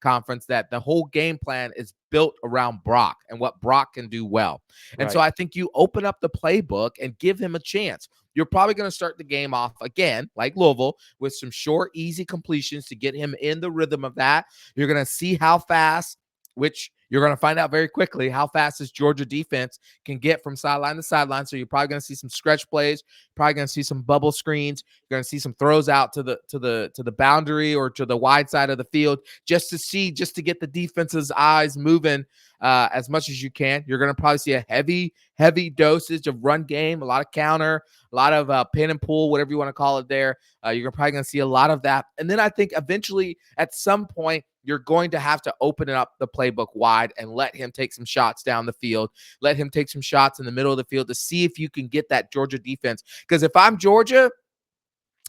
conference, that the whole game plan is built around Brock and what Brock can do well. And so Right. I think you open up the playbook and give him a chance. You're probably going to start the game off again, like Louisville, with some short, easy completions to get him in the rhythm of that. You're going to see how fast, which you're going to find out very quickly, how fast this Georgia defense can get from sideline to sideline. So you're probably going to see some stretch plays, probably going to see some bubble screens. You're going to see some throws out to the boundary or to the wide side of the field, just to get the defense's eyes moving as much as you can. You're going to probably see a heavy dosage of run game, a lot of counter, a lot of pin and pull, whatever you want to call it there. You're probably going to see a lot of that. And then I think eventually at some point, you're going to have to open up the playbook wide and let him take some shots down the field. Let him take some shots in the middle of the field to see if you can get that Georgia defense. Because if I'm Georgia,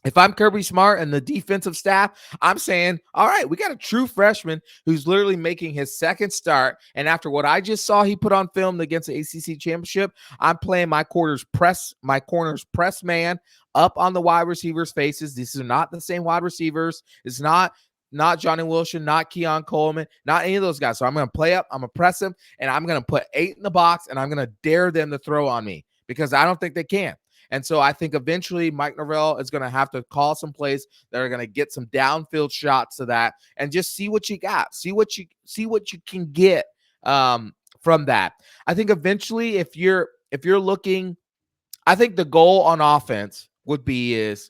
if I'm Kirby Smart and the defensive staff, I'm saying, all right, we got a true freshman who's literally making his second start. And after what I just saw he put on film against the ACC championship, I'm playing my corners press man up on the wide receivers' faces. These are not the same wide receivers. It's not Johnny Wilson, not Keon Coleman, not any of those guys. So I'm going to play up, I'm going to press them, and I'm going to put 8 in the box, and I'm going to dare them to throw on me because I don't think they can. And so I think eventually Mike Norvell is going to have to call some plays that are going to get some downfield shots to that, and just see what you got, see what you can get from that. I think eventually, if you're looking, I think the goal on offense would be is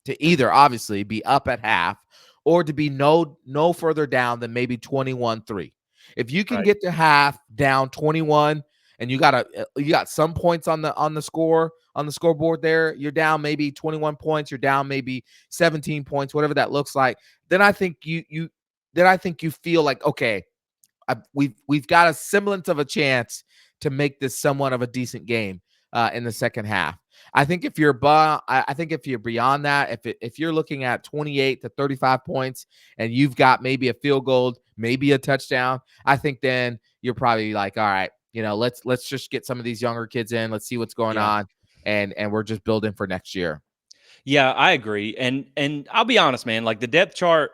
to either obviously be up at half or to be no further down than maybe 21-3. If you can Right. get to half down 21 and you got some points on the scoreboard there, you're down maybe 21 points, you're down maybe 17 points, whatever that looks like, then I think you feel like, okay, we've got a semblance of a chance to make this somewhat of a decent game in the second half. I think if you're beyond that, if you're looking at 28 to 35 points and you've got maybe a field goal, maybe a touchdown, I think then you're probably like, all right, let's just get some of these younger kids in. Let's see what's going Yeah. on, and we're just building for next year. Yeah, I agree. And I'll be honest, man, like the depth chart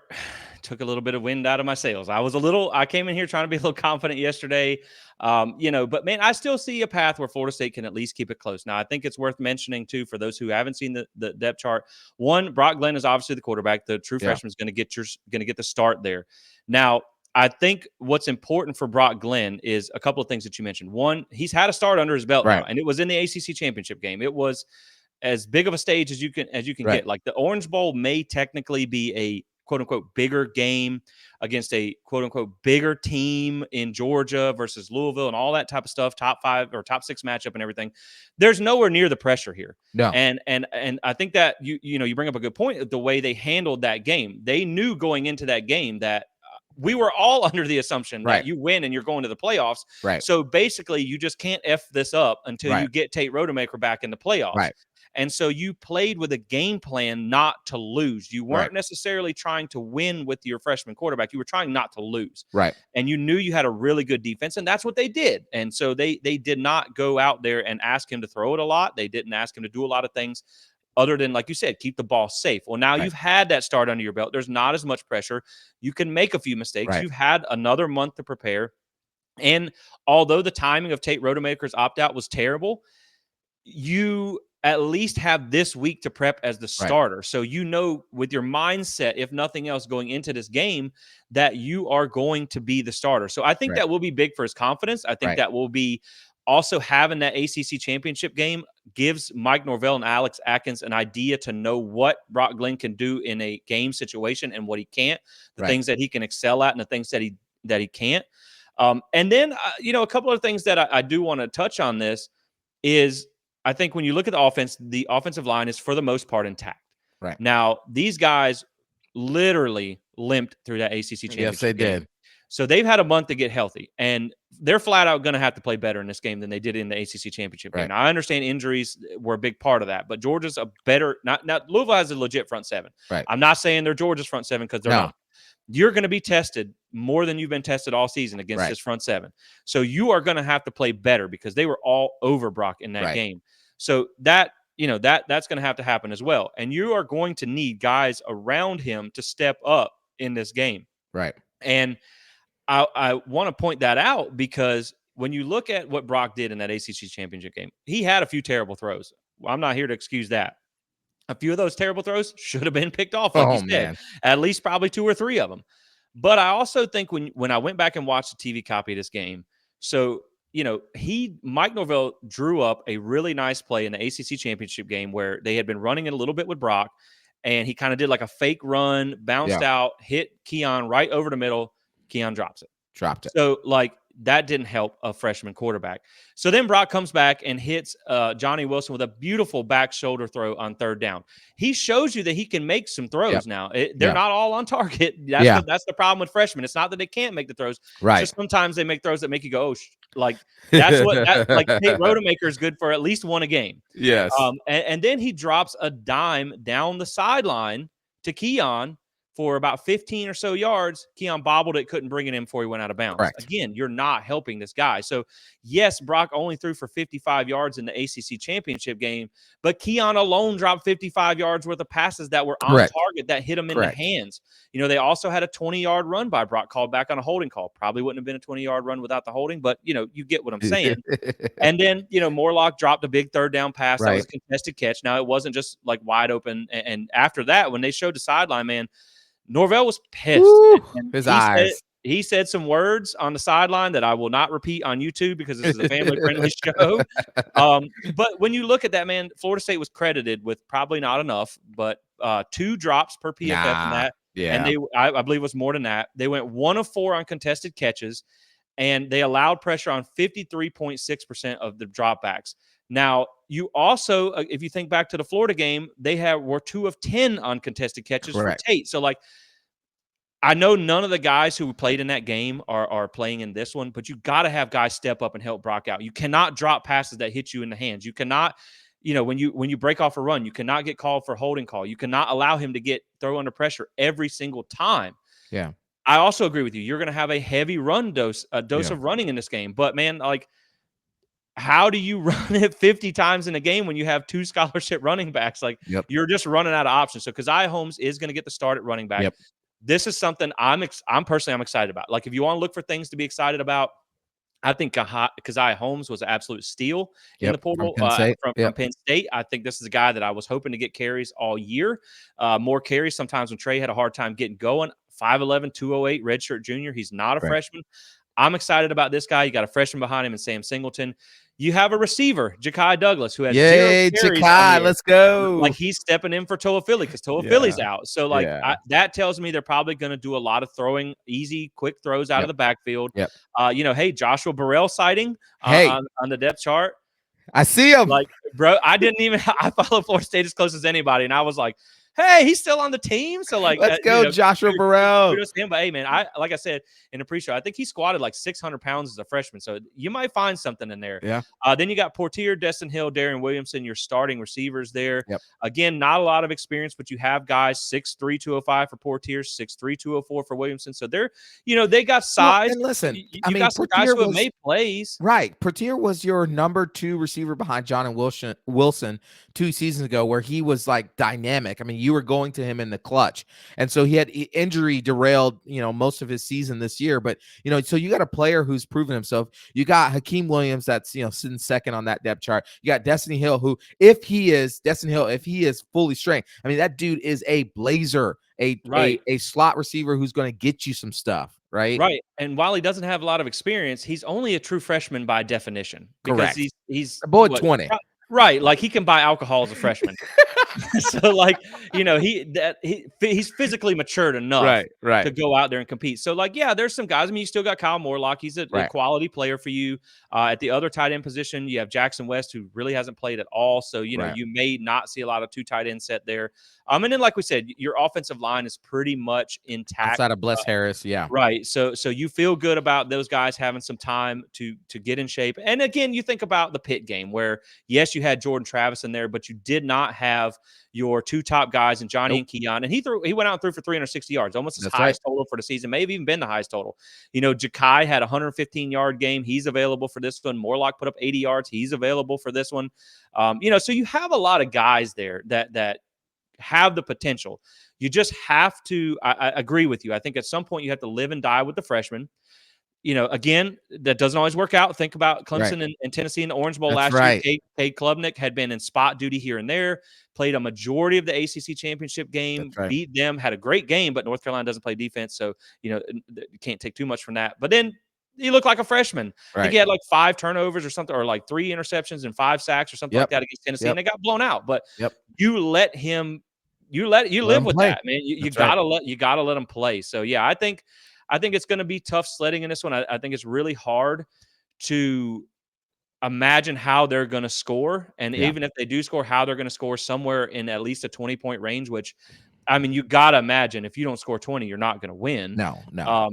took a little bit of wind out of my sails. I came in here trying to be a little confident yesterday. But man, I still see a path where Florida State can at least keep it close. Now, I think it's worth mentioning too, for those who haven't seen the depth chart. One, Brock Glenn is obviously the quarterback. The true Yeah. freshman is going to get the start there. Now, I think what's important for Brock Glenn is a couple of things that you mentioned. One, he's had a start under his belt now, Right. and it was in the ACC championship game. It was as big of a stage as you can Right. get. Like the Orange Bowl may technically be a quote unquote bigger game against a quote unquote bigger team in Georgia versus Louisville and all that type of stuff, top 5 or top 6 matchup and everything. There's nowhere near the pressure here. No. And I think that you bring up a good point, the way they handled that game. They knew going into that game that we were all under the assumption that Right. you win and you're going to the playoffs. Right. So basically, you just can't F this up until you Right. get Tate Rodemaker back in the playoffs. Right. And so you played with a game plan not to lose. You weren't Right. necessarily trying to win with your freshman quarterback. You were trying not to lose. Right. And you knew you had a really good defense, and that's what they did. And so they did not go out there and ask him to throw it a lot. They didn't ask him to do a lot of things other than, like you said, keep the ball safe. Well, now Right. you've had that start under your belt. There's not as much pressure. You can make a few mistakes. Right. You've had another month to prepare. And although the timing of Tate Rodemaker's opt-out was terrible, you at least have this week to prep as the Right. starter. So with your mindset, if nothing else, going into this game, that you are going to be the starter. So I think Right. that will be big for his confidence. I think Right. that will be also having that ACC championship game gives Mike Norvell and Alex Atkins an idea to know what Brock Glenn can do in a game situation and what he can't, the Right. things that he can excel at and the things that he can't. And then, a couple of things that I do want to touch on this is, I think when you look at the offensive line is for the most part intact. Right. Now, these guys literally limped through that ACC championship Yes, they game. did. So they've had a month to get healthy, and they're flat out going to have to play better in this game than they did in the ACC championship game. Right. Now, I understand injuries were a big part of that, but Georgia's a better – not Louisville has a legit front seven. Right. I'm not saying they're Georgia's front seven because they're No. not. You're going to be tested more than you've been tested all season against Right. this front seven. So you are going to have to play better because they were all over Brock in that Right. game. So that that's going to have to happen as well. And you are going to need guys around him to step up in this game. Right. And I want to point that out because when you look at what Brock did in that ACC championship game, he had a few terrible throws. Well, I'm not here to excuse that. A few of those terrible throws should have been picked off, like you Oh said, man. at least probably 2 or 3 of them. But I also think when I went back and watched the TV copy of this game, so Mike Norvell drew up a really nice play in the ACC championship game where they had been running it a little bit with Brock, and he kind of did like a fake run, bounced out, hit Keon right over the middle. Keon drops it. Dropped it. So that didn't help a freshman quarterback. So then Brock comes back and hits Johnny Wilson with a beautiful back shoulder throw on 3rd down. He shows you that he can make some throws now. They're not all on target. That's the problem with freshmen. It's not that they can't make the throws. Right. Just sometimes they make throws that make you go, that's what Tate Rodemaker is good for at least one a game. Yes. And then he drops a dime down the sideline to Keon for about 15 or so yards. Keon bobbled it, couldn't bring it in before he went out of bounds. Correct. Again, you're not helping this guy. So, yes, Brock only threw for 55 yards in the ACC championship game, but Keon alone dropped 55 yards worth of passes that were on target that hit him in the hands. They also had a 20-yard run by Brock called back on a holding call. Probably wouldn't have been a 20-yard run without the holding, but, you get what I'm saying. And then, Morlock dropped a big 3rd down pass. That was a contested catch. Now, it wasn't just wide open. And after that, when they showed the sideline, man, Norvell was pissed. His eyes. He said some words on the sideline that I will not repeat on YouTube because this is a family-friendly show. But when you look at that, man, Florida State was credited with probably not enough, but 2 drops per PFF in that. Yeah. And I believe it was more than that. They went 1 of 4 on contested catches, and they allowed pressure on 53.6% of the dropbacks. Now, you also, if you think back to the Florida game, they were 2 of 10 on contested catches for Tate. So, I know none of the guys who played in that game are playing in this one, but you got to have guys step up and help Brock out. You cannot drop passes that hit you in the hands. You cannot, when you break off a run, you cannot get called for a holding call. You cannot allow him to throw under pressure every single time. Yeah. I also agree with you. You're going to have a heavy run dose of running in this game. But, man, how do you run it 50 times in a game when you have 2 scholarship running backs? You're just running out of options. So Keziah Holmes is going to get the start at running back. This is something I'm excited about. If you want to look for things to be excited about, I think Keziah Holmes was an absolute steal in the portal from Penn State. I think this is a guy that I was hoping to get carries all year. More carries. Sometimes when Trey had a hard time getting going, 5'11", 208, redshirt junior. He's not a freshman. I'm excited about this guy. You got a freshman behind him in Sam Singleton. You have a receiver, Ja'Kai Douglas, who has 0 carries. Ja'Kai, let's go. He's stepping in for Toa Philly because Toa Philly's out. So, that tells me they're probably going to do a lot of throwing, easy, quick throws out of the backfield. Hey, Joshua Burrell sighting on the depth chart. I see him. Bro, I follow Florida State as close as anybody, and I was like, hey, he's still on the team. So, let's go, Joshua Burrell. Kudos to him. But, hey, man, like I said in the pre-show, I think he squatted 600 pounds as a freshman. So, you might find something in there. Yeah. Then you got Portier, Destin Hill, Darian Williamson, your starting receivers there. Yep. Again, not a lot of experience, but you have guys 6'3", 205 for Portier, 6'3", 204 for Williamson. So, they're, they got size. And listen, you got some guys who have made plays. Right. Portier was your number 2 receiver behind John and Wilson 2 seasons ago, where he was dynamic. I mean, you were going to him in the clutch, and so he had injury derailed most of his season this year. But so you got a player who's proven himself. You got Hakeem Williams that's sitting second on that depth chart. You got Destiny Hill, who if he is fully strength, I mean, that dude is a blazer, a slot receiver who's going to get you some stuff. Right. And while he doesn't have a lot of experience, he's only a true freshman by definition. Because correct. He's a boy 20. Right. He can buy alcohol as a freshman. So he's physically matured enough to go out there and compete. So there's some guys. I mean, you still got Kyle Morlock. He's a quality player for you. At the other tight end position, you have Jackson West, who really hasn't played at all. So, you may not see a lot of 2 tight end set there. And then, like we said, your offensive line is pretty much intact. Outside of Bless Harris, Right. So you feel good about those guys having some time to get in shape. And again, you think about the Pitt game where, yes, you had Jordan Travis in there, but you did not have your two top guys in Johnny Nope. and Keon. And he went out and threw for 360 yards, almost his That's right. highest total for the season, maybe even been the highest total. Ja'Kai had a 115-yard game. He's available for this one. Morlock put up 80 yards. He's available for this one. So you have a lot of guys there that have the potential. You just have to. I agree with you. I think at some point you have to live and die with the freshmen. Again, that doesn't always work out. Think about Clemson and Tennessee in the Orange Bowl That's last year. right. Cade Klubnik had been in spot duty here and there, played a majority of the ACC championship game, That's right. beat them, had a great game, but North Carolina doesn't play defense, so you can't take too much from that. But then he looked like a freshman. I think he had like 5 turnovers or something, or like 3 interceptions and 5 sacks or something like that against Tennessee, and they got blown out. But you let him, you live with play. that, man. You gotta let him play. So yeah, I think it's going to be tough sledding in this one. I think it's really hard to imagine how they're going to score. And even if they do score, how they're going to score somewhere in at least a 20-point range, which, I mean, you got to imagine if you don't score 20, you're not going to win. No.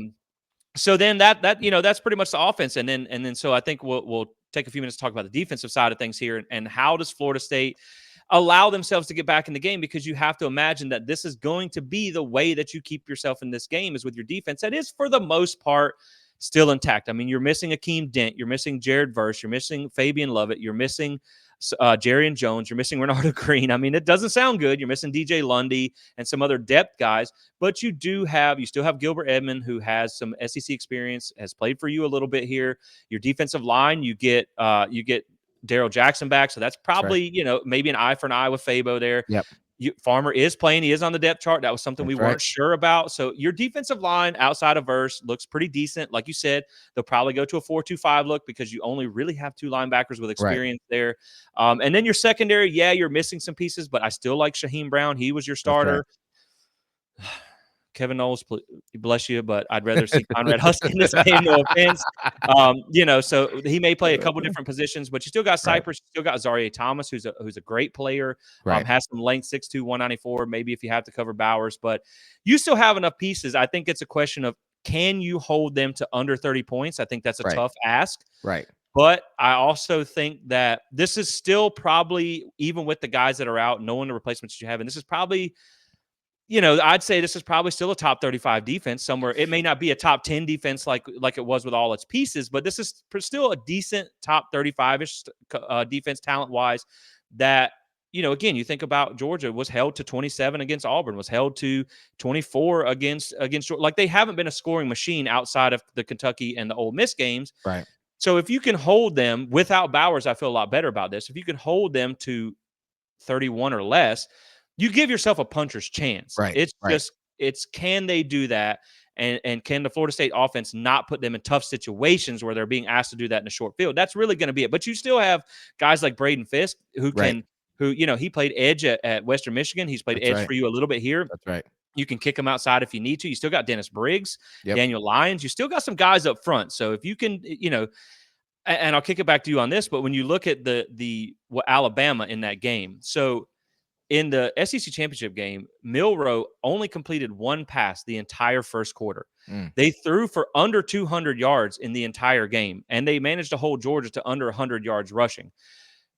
So then that's pretty much the offense. And then so I think we'll take a few minutes to talk about the defensive side of things here. And how does Florida State allow themselves to get back in the game, because you have to imagine that this is going to be the way that you keep yourself in this game, is with your defense that is, for the most part, still intact. I mean, you're missing Akeem Dent, you're missing Jared Verse, you're missing Fabian Lovett, you're missing Jarian Jones, you're missing Renardo Green. I mean, it doesn't sound good. You're missing DJ Lundy and some other depth guys, but you still have Gilbert Edmond, who has some SEC experience, has played for you a little bit here. Your defensive line, you get Daryl Jackson back, so that's probably maybe an eye for an eye with Fabo there. Yep. Farmer is playing. He is on the depth chart. That was something we weren't sure about. So your defensive line outside of Verse looks pretty decent. Like you said, they'll probably go to a 4-2-5 look because you only really have 2 linebackers with experience there. And then your secondary, you're missing some pieces, but I still like Shaheem Brown. He was your starter. Kevin Knowles, bless you, but I'd rather see Conrad Husky in this game, no offense. So he may play a couple different positions, but you still got Cypress, you still got Zaria Thomas, who's a great player, has some length, 6'2", 194, maybe if you have to cover Bowers, but you still have enough pieces. I think it's a question of, can you hold them to under 30 points? I think that's a tough ask. But I also think that this is still probably, even with the guys that are out, knowing the replacements you have, and this is probably, I'd say this is probably still a top 35 defense somewhere. It may not be a top 10 defense like it was with all its pieces, but this is still a decent top 35-ish defense talent-wise that, again, you think about Georgia was held to 27 against Auburn, was held to 24 against Georgia. Like, they haven't been a scoring machine outside of the Kentucky and the Ole Miss games. So if you can hold them without Bowers, I feel a lot better about this. If you can hold them to 31 or less, you give yourself a puncher's chance. It's can they do that? And can the Florida State offense not put them in tough situations where they're being asked to do that in a short field? That's really going to be it. But you still have guys like Braden Fisk who he played edge at Western Michigan. He's played edge for you a little bit here. You can kick him outside if you need to. You still got Dennis Briggs, Daniel Lyons. You still got some guys up front. So if you can, and I'll kick it back to you on this, but when you look at Alabama in that game, so in the SEC championship game, Milroe only completed 1 pass the entire first quarter. They threw for under 200 yards in the entire game, and they managed to hold Georgia to under 100 yards rushing.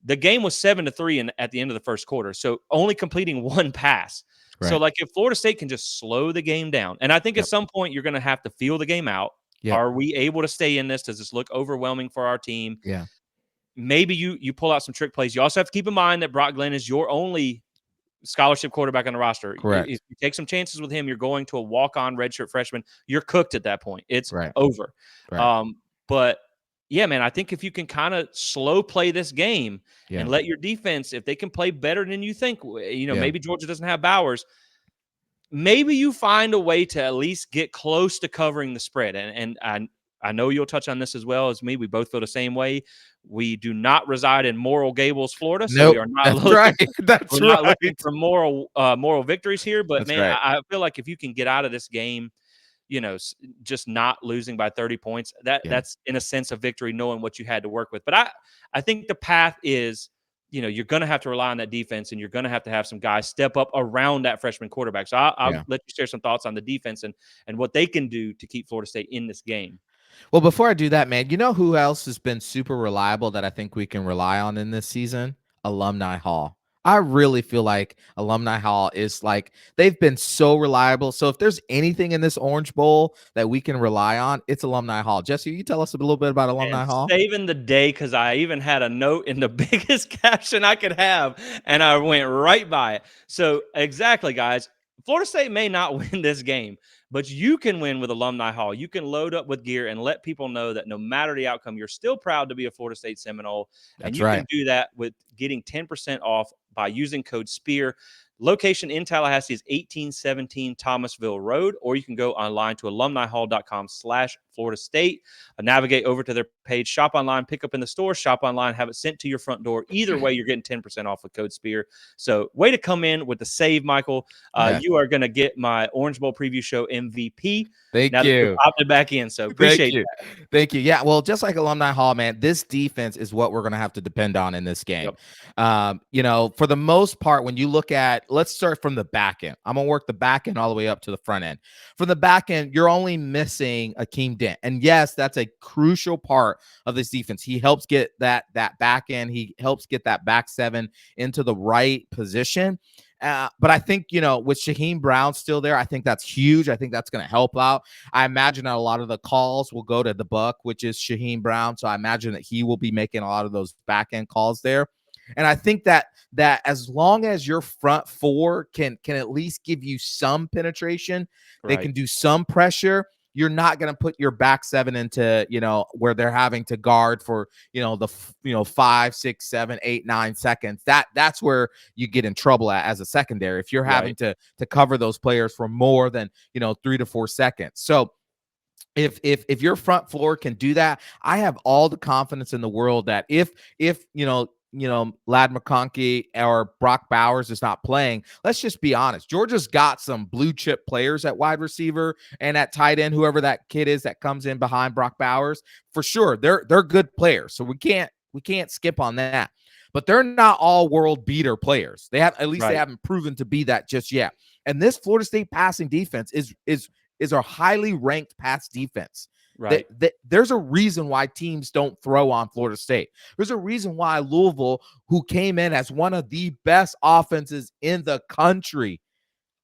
The game was 7-3 at the end of the first quarter, so only completing 1 pass. So, like, if Florida State can just slow the game down, and I think at some point you're going to have to feel the game out. Are we able to stay in this? Does this look overwhelming for our team? Maybe you pull out some trick plays. You also have to keep in mind that Brock Glenn is your only scholarship quarterback on the roster. If you take some chances with him, you're going to a walk-on redshirt freshman. You're cooked at that point. It's over. But yeah, man, I think if you can kind of slow play this game and let your defense, if they can play better than you think, maybe Georgia doesn't have Bowers, maybe you find a way to at least get close to covering the spread. And I know you'll touch on this as well as me. We both feel the same way. We do not reside in Moral Gables, Florida, so we are not looking for moral victories here. But I feel like if you can get out of this game, just not losing by 30 points, that's in a sense a victory, knowing what you had to work with. But I think the path is, you're going to have to rely on that defense, and you're going to have some guys step up around that freshman quarterback. So I'll let you share some thoughts on the defense and what they can do to keep Florida State in this game. Well, before I do that, man, you know who else has been super reliable that I think we can rely on in this season? Alumni Hall. I really feel like Alumni Hall is like they've been so reliable. So if there's anything in this Orange Bowl that we can rely on, it's Alumni Hall. Jesse, you tell us a little bit about And Alumni Hall? saving the day because I even had a note in the biggest caption I could have, and I went right by it. So, exactly, guys. Florida State may not win this game, but you can win with Alumni Hall. You can load up with gear and let people know that no matter the outcome, you're still proud to be a Florida State Seminole. And That's you can right. do that with getting 10% off by using code SPEAR. Location in Tallahassee is 1817 Thomasville Road, or you can go online to alumnihall.com/Florida State. Navigate over to their page, shop online, pick up in the store, shop online, have it sent to your front door. Either way, you're getting 10% off with code SPEAR. So, way to come in with the save, Michael. Yes. You are going to get my Orange Bowl preview show MVP Thank now that you've you. opted back in. So, Thank appreciate you. that. Thank you. Yeah, well, just like Alumni Hall, man, this defense is what we're going to have to depend on in this game. Yep. For the most part, when you look at, let's start from the back end. I'm going to work the back end all the way up to the front end. From the back end, you're only missing Akeem Dent. And yes, that's a crucial part of this defense. He helps get that back end. He helps get that back seven into the right position. But I think, with Shaheem Brown still there, I think that's huge. I think that's going to help out. I imagine that a lot of the calls will go to the buck, which is Shaheem Brown. So I imagine that he will be making a lot of those back end calls there. And I think that as long as your front four can at least give you some penetration, they Right. can do some pressure. You're not going to put your back seven into, where they're having to guard for, the 5, 6, 7, 8, 9 seconds. That's where you get in trouble as a secondary if you're having Right. to cover those players for more than 3 to 4 seconds. So if your front floor can do that, I have all the confidence in the world that if Lad McConkey or Brock Bowers is not playing, let's just be honest. Georgia's got some blue chip players at wide receiver and at tight end, whoever that kid is that comes in behind Brock Bowers. For sure, they're good players. So we can't skip on that. But they're not all world beater players. They Right. haven't proven to be that just yet. And this Florida State passing defense is a highly ranked pass defense. Right. There's a reason why teams don't throw on Florida State. There's a reason why Louisville, who came in as one of the best offenses in the country,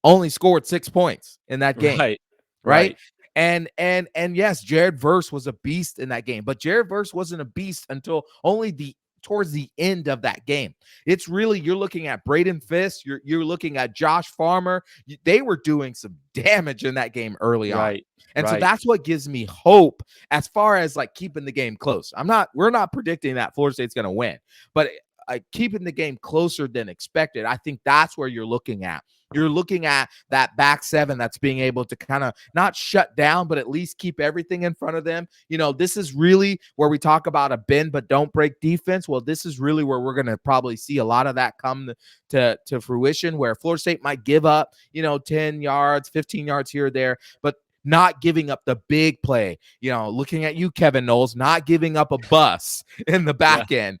only scored 6 points in that game. Right. Right? Right. And yes, Jared Verse was a beast in that game, but Jared Verse wasn't a beast until only towards the end of that game. It's really, you're looking at Braden Fisk, you're looking at Josh Farmer. They were doing some damage in that game early on. Right. And so Right. that's what gives me hope as far as like keeping the game close. We're not predicting that Florida State's going to win, but keeping the game closer than expected. I think that's where you're looking at. You're looking at that back seven that's being able to kind of not shut down, but at least keep everything in front of them. This is really where we talk about a bend but don't break defense. Well, this is really where we're going to probably see a lot of that come to fruition, where Florida State might give up, 10 yards, 15 yards here or there, but not giving up the big play. Looking at you, Kevin Knowles, not giving up a bus in the Yeah. back end.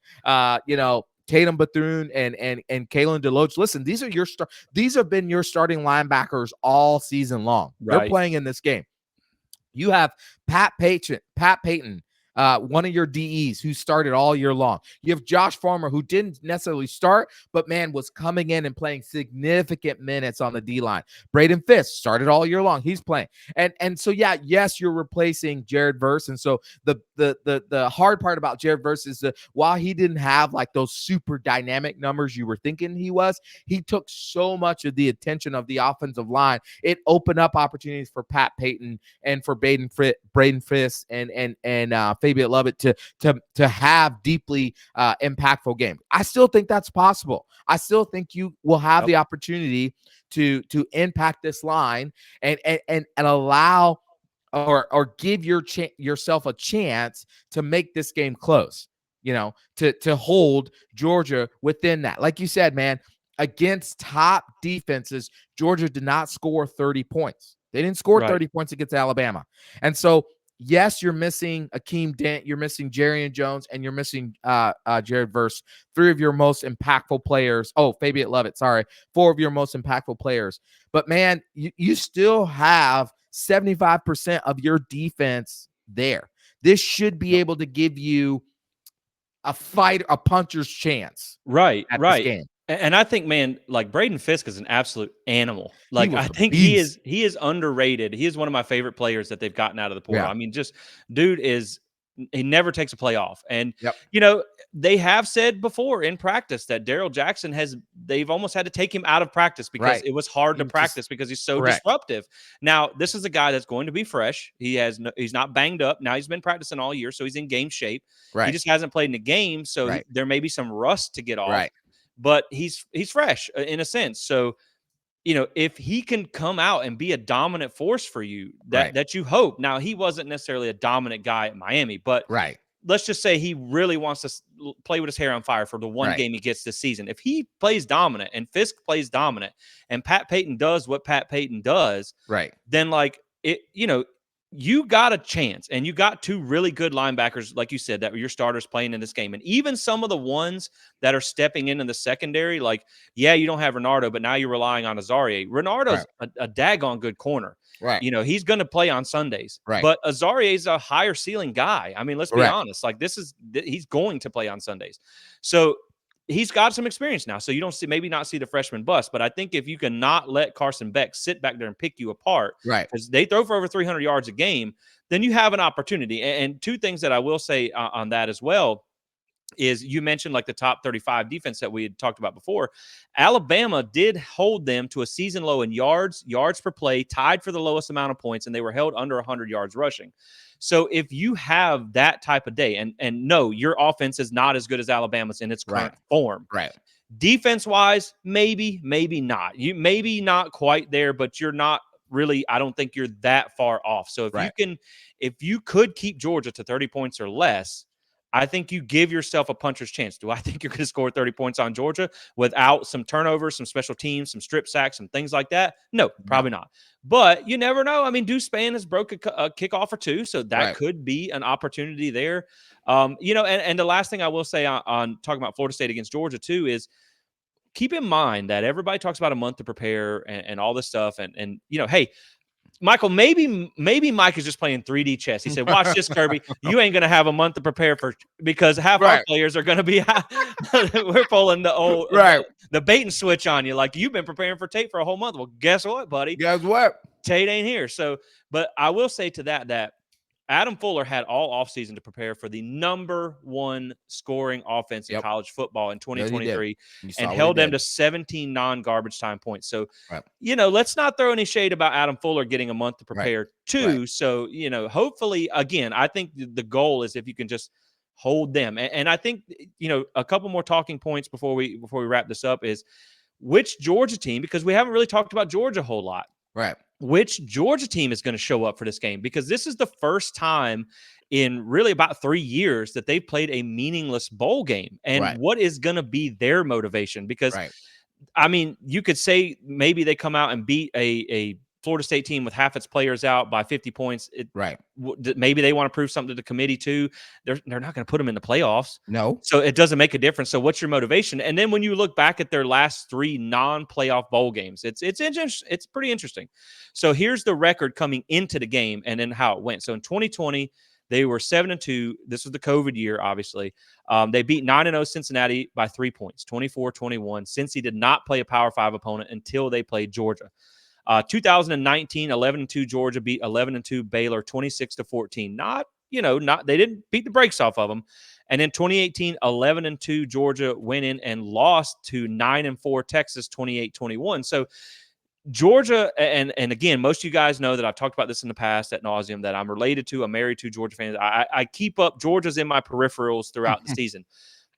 Tatum Bethune and Kalen DeLoach. Listen, these have been your starting linebackers all season long. They're Right. playing in this game. You have Pat Payton, one of your DEs who started all year long. You have Josh Farmer, who didn't necessarily start, but man, was coming in and playing significant minutes on the D line. Braden Fisk started all year long. He's playing. And so, yeah, yes, you're replacing Jared Verse. And so the hard part about Jared Verse is that while he didn't have like those super dynamic numbers you were thinking he took so much of the attention of the offensive line. It opened up opportunities for Pat Payton and for Braden Fisk and Fabian Lovett to have deeply impactful games. I still think that's possible. I still think you will have the opportunity to impact this line and allow or give yourself a chance to make this game close. To hold Georgia within that. Like you said, man, against top defenses, Georgia did not score 30 points. They didn't score Right. 30 points against Alabama. And so, yes, you're missing Akeem Dent, you're missing Jarian Jones, and you're missing Jared Verse, three of your most impactful players. Oh, Fabian Lovett, sorry. Four of your most impactful players. But, man, you still have 75% of your defense there. This should be able to give you a puncher's chance Right, at this right. game. And I think, man, like Braden Fisk is an absolute animal. He Like was I a think beast. he is underrated. He is one of my favorite players that they've gotten out of the portal. Yeah. I mean, just dude is he never takes a play off. And Yep. you know, they have said before in practice that Daryl Jackson they've almost had to take him out of practice because Right. it was hard to He just practice because he's so correct. disruptive. Now, this is a guy that's going to be fresh. He's not banged up. Now he's been practicing all year, so he's in game shape. He Right. just hasn't played in a game, so Right. there may be some rust to get off, Right. but he's fresh in a sense. So, you know, if he can come out and be a dominant force for you, Right. that you hope. Now, he wasn't necessarily a dominant guy at Miami, but Right. let's just say he really wants to play with his hair on fire for the one Right. game he gets this season. If he plays dominant and Fisk plays dominant and Pat Payton does what Pat Payton does, Right. then like it, you know, you got a chance and you got two really good linebackers, like you said, that were your starters playing in this game. And even some of the ones that are stepping in the secondary, like, yeah, you don't have Renardo, but now you're relying on Azarie. Renardo's Right. a daggone good corner. Right. You know, he's going to play on Sundays, Right. but Azarie's a higher ceiling guy. I mean, let's be Correct. honest. Like he's going to play on Sundays. So he's got some experience now. So you don't see, maybe not see the freshman bust, but I think if you can not let Carson Beck sit back there and pick you apart, Right. because they throw for over 300 yards a game, then you have an opportunity. And two things that I will say on that as well is you mentioned like the top 35 defense that we had talked about before. Alabama did hold them to a season low in yards per play, tied for the lowest amount of points, and they were held under 100 yards rushing. So if you have that type of day, and no, your offense is not as good as Alabama's in its current form. Right. Defense wise, maybe not. You maybe not quite there, but you're not really, I don't think you're that far off. So if you could keep Georgia to 30 points or less, I think you give yourself a puncher's chance. Do I think you're going to score 30 points on Georgia without some turnovers, some special teams, some strip sacks, some things like that? No, probably not. But you never know. I mean, Deuce Spann has broke a kickoff or two, so that could be an opportunity there. You know, and the last thing I will say on talking about Florida State against Georgia too is keep in mind that everybody talks about a month to prepare and all this stuff. And you know, hey, Michael, maybe Mike is just playing 3D chess. He said, "Watch this, Kirby. You ain't gonna have a month to prepare for because half our players are gonna be we're pulling the old the bait and switch on you. Like you've been preparing for Tate for a whole month. Well, guess what, buddy? Guess what? Tate ain't here. So, but I will say to that Adam Fuller had all offseason to prepare for the number one scoring offense in college football in 2023 and held them to 17 non-garbage time points. So, you know, let's not throw any shade about Adam Fuller getting a month to prepare too. So, you know, hopefully, again, I think the goal is if you can just hold them. And I think, you know, a couple more talking points before we wrap this up is which Georgia team, because we haven't really talked about Georgia a whole lot. Right. Which Georgia team is going to show up for this game? Because this is the first time in really about 3 years that they've played a meaningless bowl game. And what is going to be their motivation? Because, I mean, you could say maybe they come out and beat a Florida State team with half its players out by 50 points. Maybe they want to prove something to the committee too. They're not going to put them in the playoffs. No. So it doesn't make a difference. So what's your motivation? And then when you look back at their last 3 non-playoff bowl games, it's pretty interesting. So here's the record coming into the game and then how it went. So in 2020, they were 7-2. This was the COVID year, obviously. They beat 9-0 Cincinnati by 3 points, 24-21. Cincy did not play a Power 5 opponent until they played Georgia. 2019, 11-2 Georgia beat 11-2 Baylor, 26-14. They didn't beat the brakes off of them. And in 2018, 11-2 Georgia went in and lost to 9-4 Texas, 28-21. So Georgia, and again, most of you guys know that I've talked about this in the past ad nauseum, that I'm related to, I'm married to Georgia fans. I keep up, Georgia's in my peripherals throughout the season.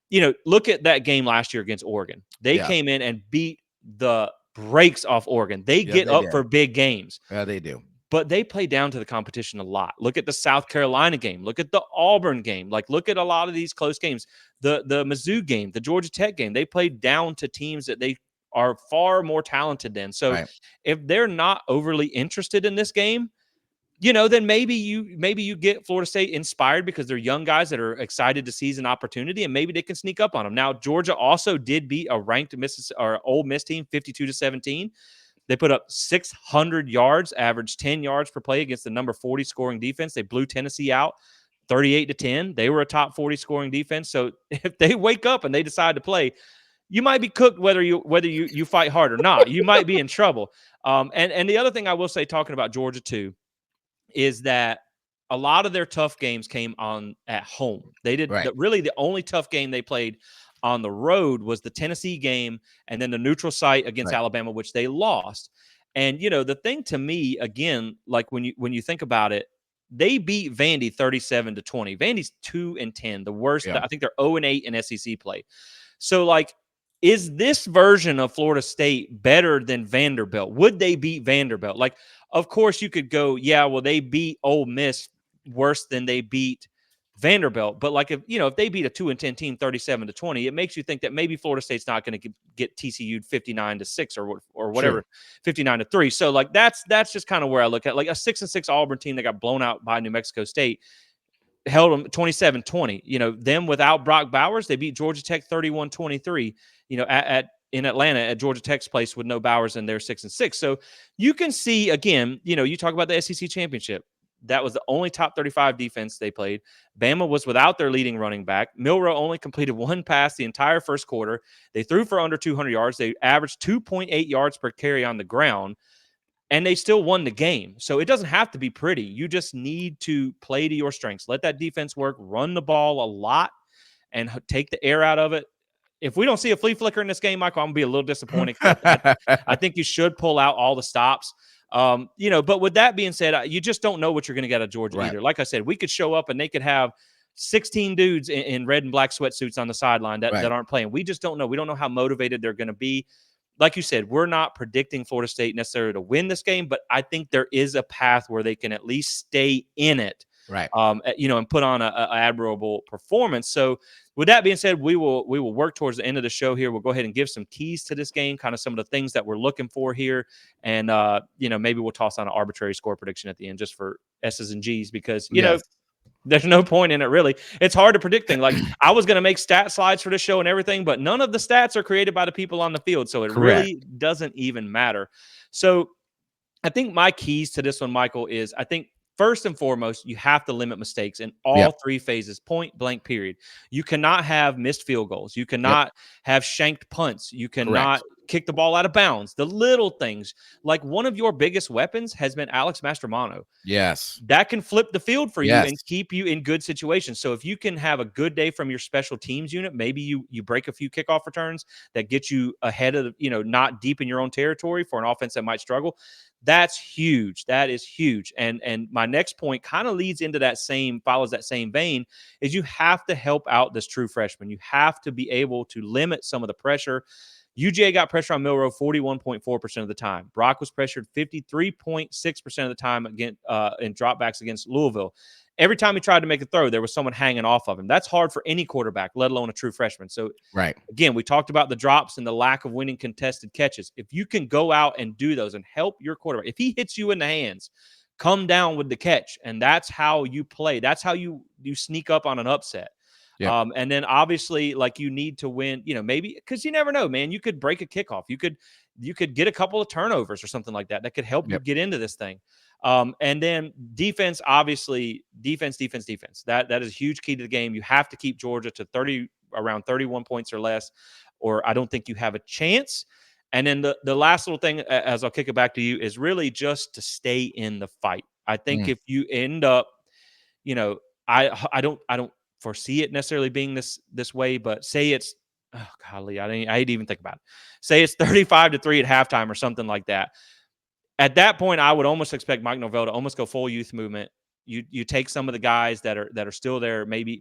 You know, look at that game last year against Oregon. They came in and beat the brakes off Oregon. They get up for big games. Yeah, they do. But they play down to the competition a lot. Look at the South Carolina game. Look at the Auburn game. Like, look at a lot of these close games. The Mizzou game, the Georgia Tech game. They play down to teams that they are far more talented than. So if they're not overly interested in this game, you know, then maybe you get Florida State inspired because they're young guys that are excited to seize an opportunity, and maybe they can sneak up on them. Now, Georgia also did beat a ranked Ole Miss team 52-17. They put up 600 yards, averaged 10 yards per play against the number 40 scoring defense. They blew Tennessee out. 38-10. They were a top 40 scoring defense. So if they wake up and they decide to play, you might be cooked whether you fight hard or not. You might be in trouble. And the other thing I will say, talking about Georgia too, is that a lot of their tough games came on at home. They did Right. really the only tough game they played on the road was the Tennessee game, and then the neutral site against Right. Alabama, which they lost. And the thing to me, again, like when you think about it, they beat Vandy 37-20. Vandy's 2-10, the worst. Yeah. I think they're 0-8 in SEC play. So, like, is this version of Florida State better than Vanderbilt? Would they beat Vanderbilt? Like, of course, you could go, yeah, well, they beat Ole Miss worse than they beat Vanderbilt. But like, if they beat a 2-10 team 37-20, it makes you think that maybe Florida State's not going to get TCU'd 59-6 or True. whatever, 59-3. So like that's just kind of where I look at, like, a 6-6 Auburn team that got blown out by New Mexico State held them 27-20. Them without Brock Bowers, they beat Georgia Tech 31-23. In Atlanta at Georgia Tech's place with no Bowers, and they're 6-6. So you can see, again, you talk about the SEC championship. That was the only top 35 defense they played. Bama was without their leading running back. Milroe only completed one pass the entire first quarter. They threw for under 200 yards. They averaged 2.8 yards per carry on the ground, and they still won the game. So it doesn't have to be pretty. You just need to play to your strengths. Let that defense work, run the ball a lot, and take the air out of it. If we don't see a flea flicker in this game, Michael, I'm going to be a little disappointed, because I think you should pull out all the stops. But with that being said, you just don't know what you're going to get out of Georgia Right. either. Like I said, we could show up and they could have 16 dudes in red and black sweatsuits on the sideline that Right. aren't playing. We just don't know. We don't know how motivated they're going to be. Like you said, we're not predicting Florida State necessarily to win this game, but I think there is a path where they can at least stay in it, Right. and put on a admirable performance. So with that being said, we will work towards the end of the show here. We'll go ahead and give some keys to this game, kind of some of the things that we're looking for here. And, maybe we'll toss on an arbitrary score prediction at the end just for S's and G's, because, Yes. there's no point in it, really. It's hard to predict things. Like, I was going to make stat slides for this show and everything, but none of the stats are created by the people on the field. So it Correct. really doesn't even matter. So I think my keys to this one, Michael, is, I think first and foremost, you have to limit mistakes in all Yep. three phases, point blank, period. You cannot have missed field goals. You Yep. cannot have shanked punts. You cannot Correct. kick the ball out of bounds. The little things, like, one of your biggest weapons has been Alex Mastromano. Yes. That can flip the field for you Yes. and keep you in good situations. So if you can have a good day from your special teams unit, maybe you break a few kickoff returns that get you ahead of, not deep in your own territory for an offense that might struggle. That's huge. That is huge. And my next point kind of follows that same vein, is you have to help out this true freshman. You have to be able to limit some of the pressure. UGA got pressure on Milroe 41.4% of the time. Brock was pressured 53.6% of the time in dropbacks against Louisville. Every time he tried to make a throw, there was someone hanging off of him. That's hard for any quarterback, let alone a true freshman. So, Right. again, we talked about the drops and the lack of winning contested catches. If you can go out and do those and help your quarterback, if he hits you in the hands, come down with the catch. And that's how you play. That's how you sneak up on an upset. Yep. And then obviously, like, you need to win, maybe, because you never know, man. You could break a kickoff. You could get a couple of turnovers or something like that could help you Yep. get into this thing. And then defense, obviously, defense. That is a huge key to the game. You have to keep Georgia to around 31 points or less, or I don't think you have a chance. And then the last little thing, as I'll kick it back to you, is really just to stay in the fight. I think if you end up, I don't foresee it necessarily being this way, but say it's, oh golly, I didn't even think about it. Say it's 35-3 at halftime or something like that. At that point, I would almost expect Mike Norvell to almost go full youth movement. You take some of the guys that are still there. Maybe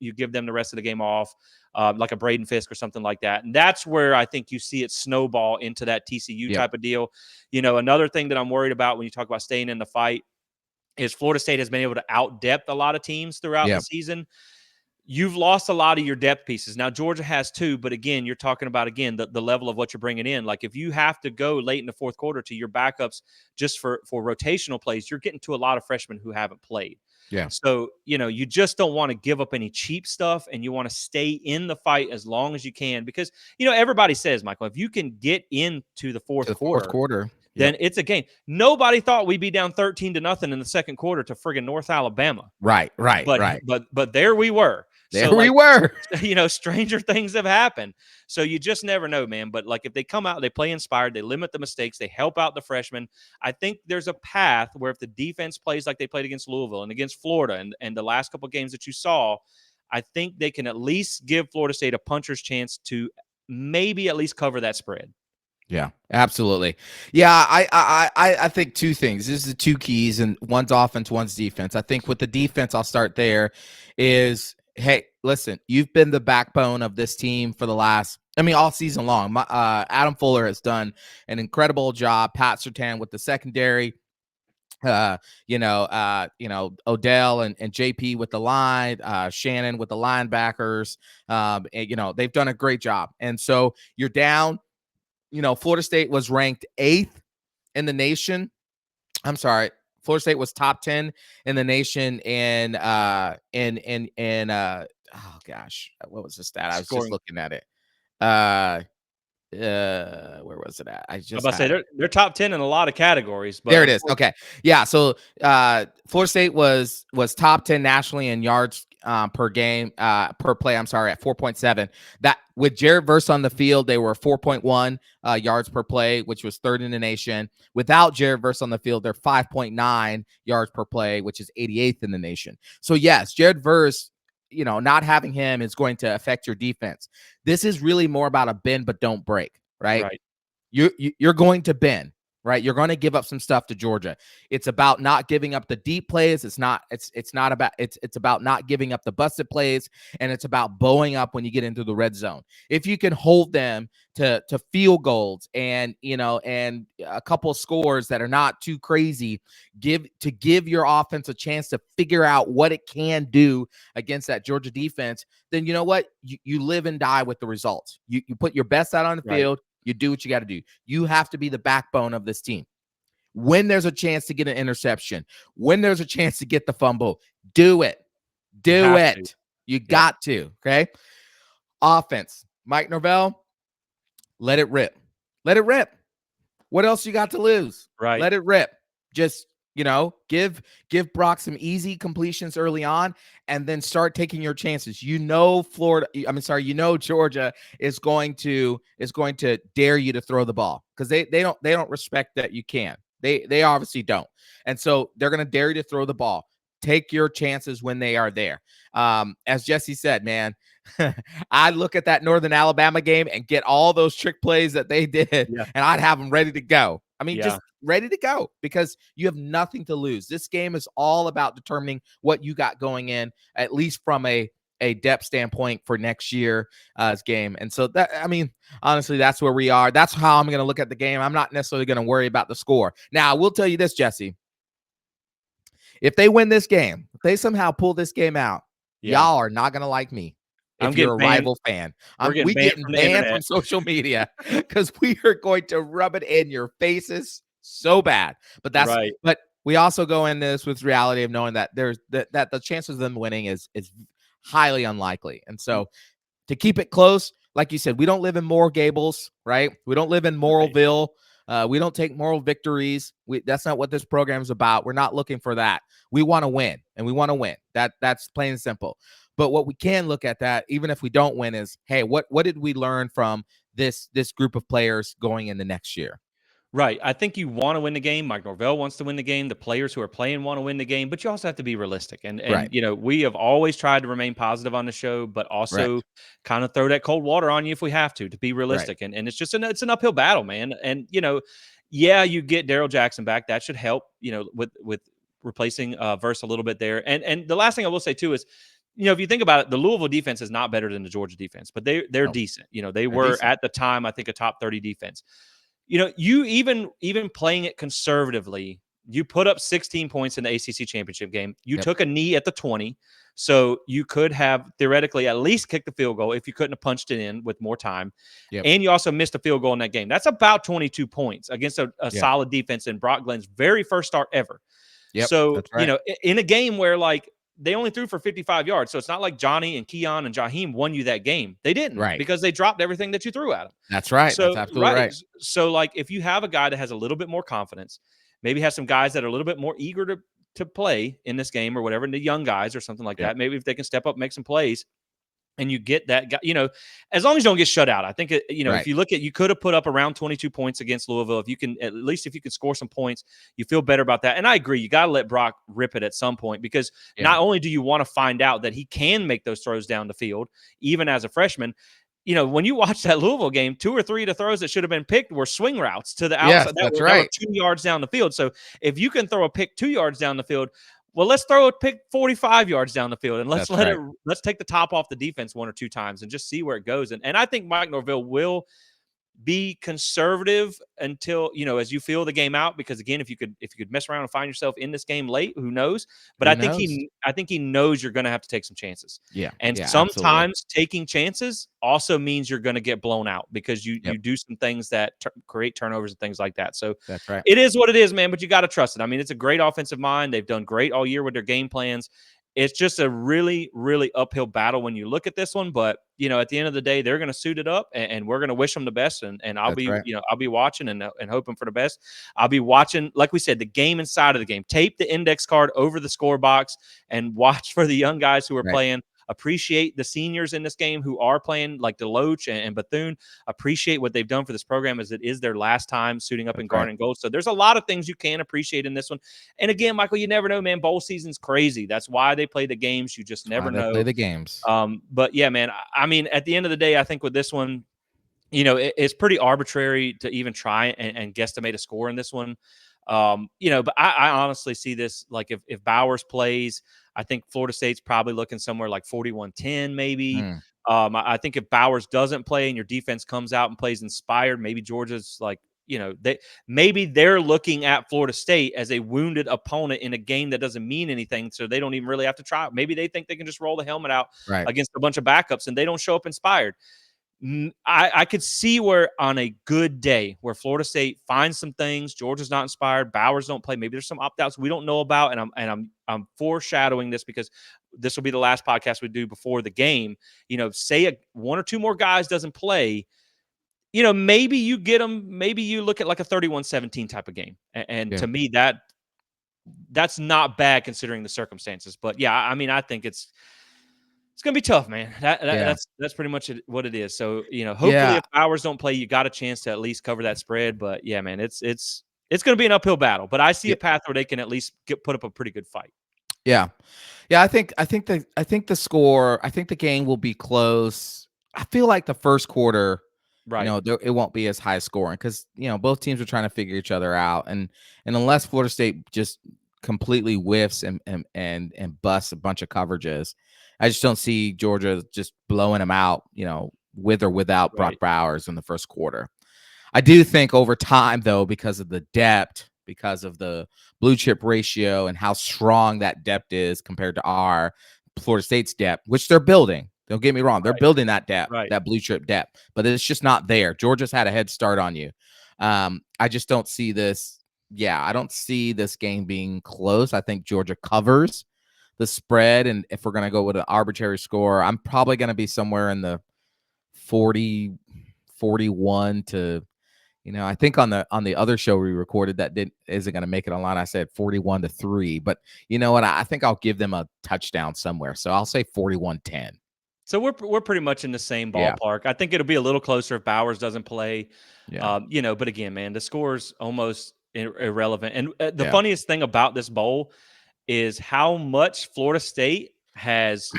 you give them the rest of the game off, like a Braden Fisk or something like that. And that's where I think you see it snowball into that TCU Yep. type of deal. Another thing that I'm worried about when you talk about staying in the fight is Florida State has been able to out-depth a lot of teams throughout the Yep. season. You've lost a lot of your depth pieces. Now, Georgia has too, but again, you're talking about, the level of what you're bringing in. Like, if you have to go late in the fourth quarter to your backups just for rotational plays, you're getting to a lot of freshmen who haven't played. Yeah. So, you just don't want to give up any cheap stuff, and you want to stay in the fight as long as you can, because, everybody says, Michael, if you can get into the To fourth the fourth quarter, quarter. then it's a game. Nobody thought we'd be down 13-0 in the second quarter to friggin' North Alabama. Right. But there we were. There So, we like, were. stranger things have happened. So you just never know, man. But, like, if they come out, they play inspired, they limit the mistakes, they help out the freshmen. I think there's a path where if the defense plays like they played against Louisville and against Florida and the last couple of games that you saw, I think they can at least give Florida State a puncher's chance to maybe at least cover that spread. Yeah, absolutely. Yeah, I think two things. This is the two keys, and one's offense, one's defense. I think with the defense, I'll start there. Is hey, listen, you've been the backbone of this team for the last, all season long. Adam Fuller has done an incredible job. Pat Surtain with the secondary. Odell and JP with the line, Shannon with the linebackers. They've done a great job. And so you're down. Florida State was ranked 8th in the nation. I'm sorry. Florida State was top 10 in the nation what was the stat? I was just looking at it. Where was it at? I just say they're top 10 in a lot of categories, but there it is. Okay. Yeah. So Florida State was top 10 nationally in yards per game, per play. I'm sorry, at 4.7. That with Jared Verse on the field, they were 4.1 yards per play, which was 3rd in the nation. Without Jared Verse on the field, they're 5.9 yards per play, which is 88th in the nation. So yes, Jared Verse, not having him is going to affect your defense. This is really more about a bend but don't break, right? Right. You're going to bend, right? You're going to give up some stuff to Georgia. It's about not giving up the deep plays. It's about not giving up the busted plays, and it's about bowing up when you get into the red zone. If you can hold them to field goals and a couple of scores that are not too crazy, give your offense a chance to figure out what it can do against that Georgia defense, then you know what? You live and die with the results. You put your best out on the field. You do what you got to do. You have to be the backbone of this team. When there's a chance to get an interception, when there's a chance to get the fumble, do it. Do it. You got to. Okay. Offense. Mike Norvell, let it rip. Let it rip. What else you got to lose? Right. Let it rip. Just give Brock some easy completions early on, and then start taking your chances. Georgia is going to dare you to throw the ball, because they don't respect that you can. They obviously don't, and so they're going to dare you to throw the ball. Take your chances when they are there. As Jesse said, man, I look at that Northern Alabama game and get all those trick plays that they did, and I'd have them ready to go. Just ready to go, because you have nothing to lose. This game is all about determining what you got going in, at least from a depth standpoint for next year's game. And so that, honestly, that's where we are. That's how I'm going to look at the game. I'm not necessarily going to worry about the score. Now, I will tell you this, Jesse. If they win this game, if they somehow pull this game out, y'all are not going to like me. If you're a rival fan, we getting banned from social media, because we are going to rub it in your faces so bad. But that's right. But we also go in this with reality of knowing that there's that the chances of them winning is highly unlikely. And so to keep it close, like you said, we don't live in Moral Gables, right? We don't live in Moralville. We don't take moral victories. That's not what this program is about. We're not looking for that. We want to win, and we want to win. That's plain and simple. But what we can look at that, even if we don't win, is, hey, what did we learn from this group of players going into next year? Right. I think you want to win the game. Mike Norvell wants to win the game. The players who are playing want to win the game, but you also have to be realistic. And right. We have always tried to remain positive on the show, but also kind of throw that cold water on you if we have to be realistic. Right. And it's just it's an uphill battle, man. And you get Daryl Jackson back. That should help, with replacing Verse a little bit there. And the last thing I will say too is, if you think about it, the Louisville defense is not better than the Georgia defense, but they're decent. They were decent at the time, I think, a top 30 defense. You even playing it conservatively, you put up 16 points in the ACC championship game. You took a knee at the 20, so you could have theoretically at least kicked the field goal if you couldn't have punched it in with more time. And you also missed a field goal in that game. That's about 22 points against a solid defense in Brock Glenn's very first start ever. So, in a game where, like, they only threw for 55 yards. So it's not like Johnny and Keon and Jaheim won you that game. They didn't, Right. because they dropped everything that you threw at them. That's right. That's So, absolutely right. right. So, like, if you have a guy that has a little bit more confidence, maybe have some guys that are a little bit more eager to play in this game or whatever, and the young guys or something like Yep. that, maybe if they can step up, make some plays, and you get that guy, as long as you don't get shut out. I think, Right. if you look at, you could have put up around 22 points against Louisville. If you can, at least if you can score some points, you feel better about that. And I agree, you got to let Brock rip it at some point, because Yeah. not only do you want to find out that he can make those throws down the field, even as a freshman, when you watch that Louisville game, 2 or 3 of the throws that should have been picked were swing routes to the Yes, outside that's that were right. 2 yards down the field. So if you can throw a pick 2 yards down the field, well, let's throw a pick 45 yards down the field, and let's That's right. let's take the top off the defense 1 or 2 times and just see where it goes. And I think Mike Norvell will be conservative until, as you feel the game out, because again, if you could mess around and find yourself in this game late, who knows? But Who knows? I think he knows you're going to have to take some chances. Yeah. And Yeah, absolutely. sometimes taking chances also means you're going to get blown out, because you Yep. do some things that create turnovers and things like that. So That's right. it is what it is, man, but you got to trust it. I mean, it's a great offensive mind. They've done great all year with their game plans. It's just a really, really uphill battle when you look at this one. But, at the end of the day, they're going to suit it up, and we're going to wish them the best. And I'll That's be, right. I'll be watching and hoping for the best. I'll be watching, like we said, the game inside of the game. Tape the index card over the score box and watch for the young guys who are Right. playing. Appreciate the seniors in this game who are playing, like Deloach and Bethune. Appreciate what they've done for this program, as it is their last time suiting up in That's garnet right. and gold. So there's a lot of things you can appreciate in this one. And again, Michael, you never know, man. Bowl season's crazy. That's why they play the games. You just That's why never they play know. the games. But yeah, man, I mean, at the end of the day, I think with this one, it's pretty arbitrary to even try and guesstimate a score in this one. But I honestly see this, like, if Bowers plays, I think Florida State's probably looking somewhere like 41-10, maybe. Mm. I think if Bowers doesn't play and your defense comes out and plays inspired, maybe Georgia's like, maybe they're looking at Florida State as a wounded opponent in a game that doesn't mean anything, so they don't even really have to try. Maybe they think they can just roll the helmet out Right. against a bunch of backups and they don't show up inspired. I could see where on a good day where Florida State finds some things, Georgia's not inspired, Bowers don't play. Maybe there's some opt-outs we don't know about, and I'm foreshadowing this because this will be the last podcast we do before the game. Say one or two more guys doesn't play. Maybe you get them. Maybe you look at like a 31-17 type of game, and Yeah. to me that's not bad considering the circumstances. But yeah, I mean, I think it's gonna be tough, man. Yeah. That's pretty much what it is. So hopefully, Yeah. if Bowers don't play, you got a chance to at least cover that spread. But yeah, man, it's gonna be an uphill battle. But I see Yeah. a path where they can at least put up a pretty good fight. Yeah. Yeah, I think the score, I think the game will be close. I feel like the first quarter, Right. it won't be as high scoring because both teams are trying to figure each other out, and unless Florida State just completely whiffs and busts a bunch of coverages, I just don't see Georgia just blowing them out, with or without Brock Right. Bowers in the first quarter. I do think over time, though, because of the depth, because of the blue chip ratio and how strong that depth is compared to our Florida State's depth, which they're building. Don't get me wrong. They're Right. building that depth, Right. that blue chip depth, but it's just not there. Georgia's had a head start on you. I just don't see this. Yeah, I don't see this game being close. I think Georgia covers the spread. And if we're going to go with an arbitrary score, I'm probably going to be somewhere in the 40, 41 to, I think on the other show we recorded that isn't going to make it online. I said 41-3, but you know what? I think I'll give them a touchdown somewhere. So I'll say 41-10. So we're pretty much in the same Yeah. ballpark. I think it'll be a little closer if Bowers doesn't play. Yeah. But again, man, the score's almost irrelevant. And the Yeah. funniest thing about this bowl is how much Florida State has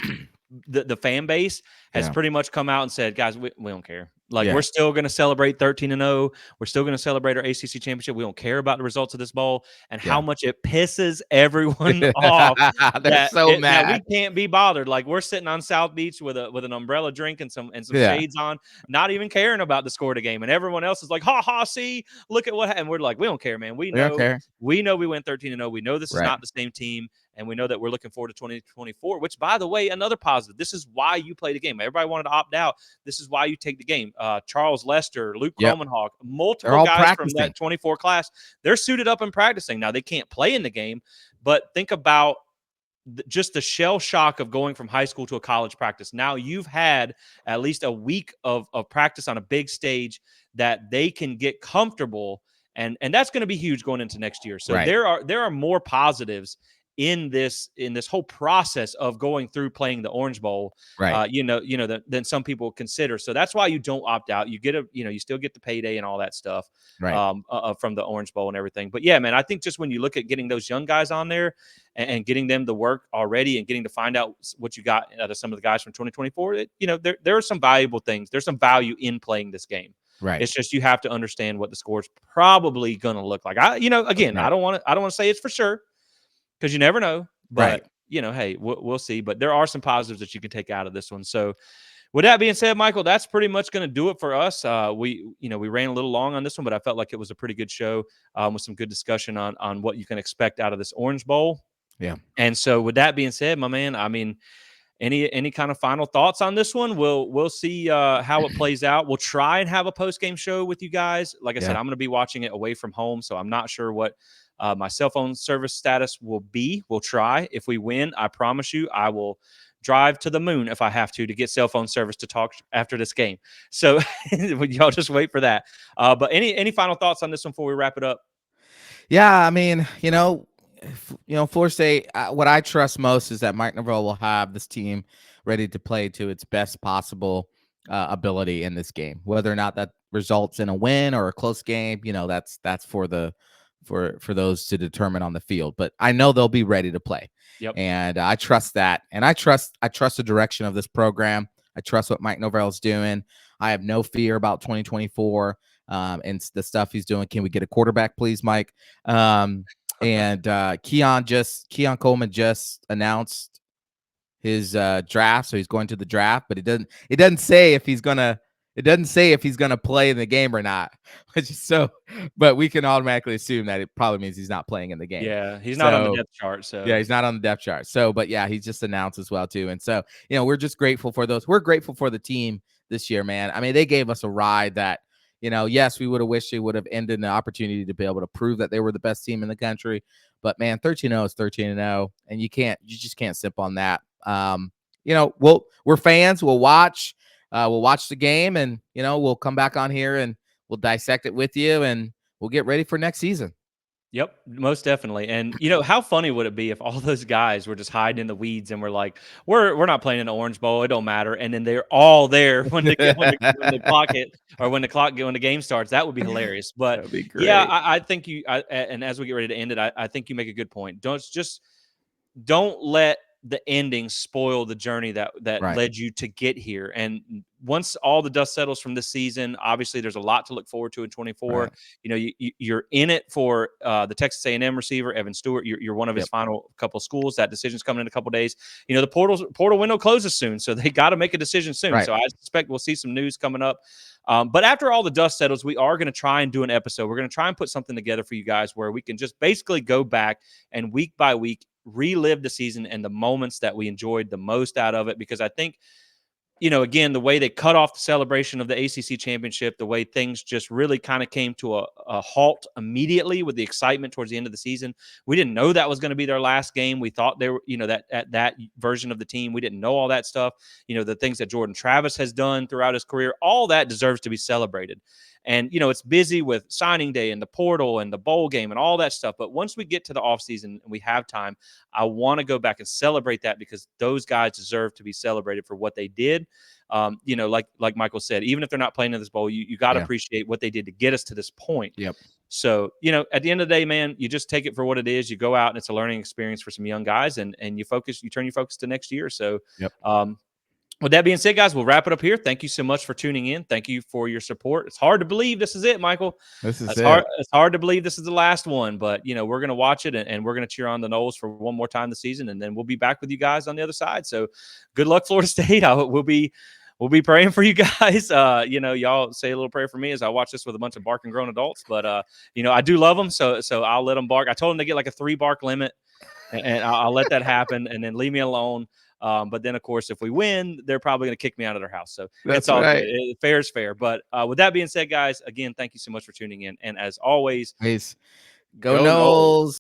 the fan base has Yeah. pretty much come out and said, guys, we don't care. Like, Yeah. we're still going to celebrate 13-0. We're still going to celebrate our ACC championship. We don't care about the results of this bowl, and how Yeah. much it pisses everyone off They're so that mad. we can't be bothered. Like, we're sitting on South Beach with an umbrella drink and some Yeah. shades on, not even caring about the score of the game. And everyone else is like, ha ha, see, look at what happened. We're like, we don't care, man. We We don't know care. we went 13-0. We know this is Right. not the same team. And we know that we're looking forward to 2024, which, by the way, another positive. This is why you play the game. Everybody wanted to opt out. This is why you take the game. Charles Lester, Luke Yep. Kromenhawk, They're multiple all guys practicing. from that 24 class, they're suited up and practicing. Now, they can't play in the game, but think about just the shell shock of going from high school to a college practice. Now you've had at least a week of practice on a big stage that they can get comfortable, and that's going to be huge going into next year. So Right. there are more positives in this whole process of going through playing the Orange Bowl, Right. than some people consider. So that's why you don't opt out. You get you still get the payday and all that stuff, Right. from the Orange Bowl and everything. But yeah, man, I think just when you look at getting those young guys on there and getting them to work already and getting to find out what you got out of some of the guys from 2024, there are some valuable things. There's some value in playing this game. Right. It's just you have to understand what the score is probably going to look like. Again, Right. I don't want to say it's for sure because you never know. Right. But hey, we'll see. But there are some positives that you can take out of this one. So with that being said, Michael, that's pretty much going to do it for us. We ran a little long on this one, but I felt like it was a pretty good show, with some good discussion on what you can expect out of this Orange Bowl. Yeah. And so, with that being said, my man, I mean, any kind of final thoughts on this one? We'll see how it plays out. We'll try and have a post game show with you guys. Like I said, Yeah. I'm going to be watching it away from home, so I'm not sure what my cell phone service status will be. We'll try. If we win, I promise you, I will drive to the moon if I have to get cell phone service to talk after this game. So y'all just wait for that. But any final thoughts on this one before we wrap it up? Yeah, I mean, Florida State. What I trust most is that Mike Norvell will have this team ready to play to its best possible ability in this game. Whether or not that results in a win or a close game, that's for those to determine on the field. But I know they'll be ready to play, Yep. and I trust that, and I trust the direction of this program. I trust what Mike Norvell's doing. I have no fear about 2024. And the stuff he's doing. Can we get a quarterback, please, Mike? And Keon Coleman just announced his draft, so he's going to the draft, but it doesn't say if he's gonna play in the game or not. Which is but we can automatically assume that it probably means he's not playing in the game. Yeah, he's not on the So depth chart. So yeah, he's not on the depth chart. So, but yeah, he's just announced as well too. And so, we're just grateful for those. We're grateful for the team this year, man. I mean, they gave us a ride that, yes, we would have wished they would have ended the opportunity to be able to prove that they were the best team in the country. But man, 13-0 is 13-0, and you just can't sip on that. We're fans. We'll watch the game, and we'll come back on here and we'll dissect it with you, and we'll get ready for next season. Yep, most definitely. And how funny would it be if all those guys were just hiding in the weeds and we're like, we're not playing in the Orange Bowl, it don't matter, and then they're all there when the clock hit or when the game starts. That would be hilarious. But That'd be yeah, great. I think and as we get ready to end it, I think you make a good point. Don't let the ending spoil the journey that Right. led you to get here. And once all the dust settles from this season, obviously there's a lot to look forward to in 24. Right. You're in it for the Texas A&M receiver Evan Stewart. You're one of his Yep. final couple of schools. That decision's coming in a couple of days. The portal window closes soon, so they got to make a decision soon. Right. So I suspect we'll see some news coming up. But after all the dust settles, we are going to try and do an episode. We're going to try and put something together for you guys where we can just basically go back and week by week relive the season and the moments that we enjoyed the most out of it. Because I think, again, the way they cut off the celebration of the ACC championship, the way things just really kind of came to a halt immediately with the excitement towards the end of the season. We didn't know that was going to be their last game. We thought they were, that version of the team. We didn't know all that stuff. The things that Jordan Travis has done throughout his career, all that deserves to be celebrated. And, it's busy with signing day and the portal and the bowl game and all that stuff. But once we get to the offseason and we have time, I want to go back and celebrate that because those guys deserve to be celebrated for what they did. Like Michael said, even if they're not playing in this bowl, you got to appreciate what they did to get us to this point. Yep. So, at the end of the day, man, you just take it for what it is. You go out and it's a learning experience for some young guys and you turn your focus to next year. So, Yep. With that being said, guys, we'll wrap it up here. Thank you so much for tuning in. Thank you for your support. It's hard to believe this is it, Michael. This is It's it. hard. It's hard to believe this is the last one, but we're going to watch it and we're going to cheer on the Noles for one more time this season, and then we'll be back with you guys on the other side. So, good luck, Florida State. We'll be praying for you guys. Y'all say a little prayer for me as I watch this with a bunch of barking grown adults. But I do love them, so I'll let them bark. I told them to get like a 3 bark limit, and I'll let that happen, and then leave me alone. But then, of course, if we win, they're probably going to kick me out of their house. So it's all right. good. Fair is fair. But with that being said, guys, again, thank you so much for tuning in. And as always, Go Noles.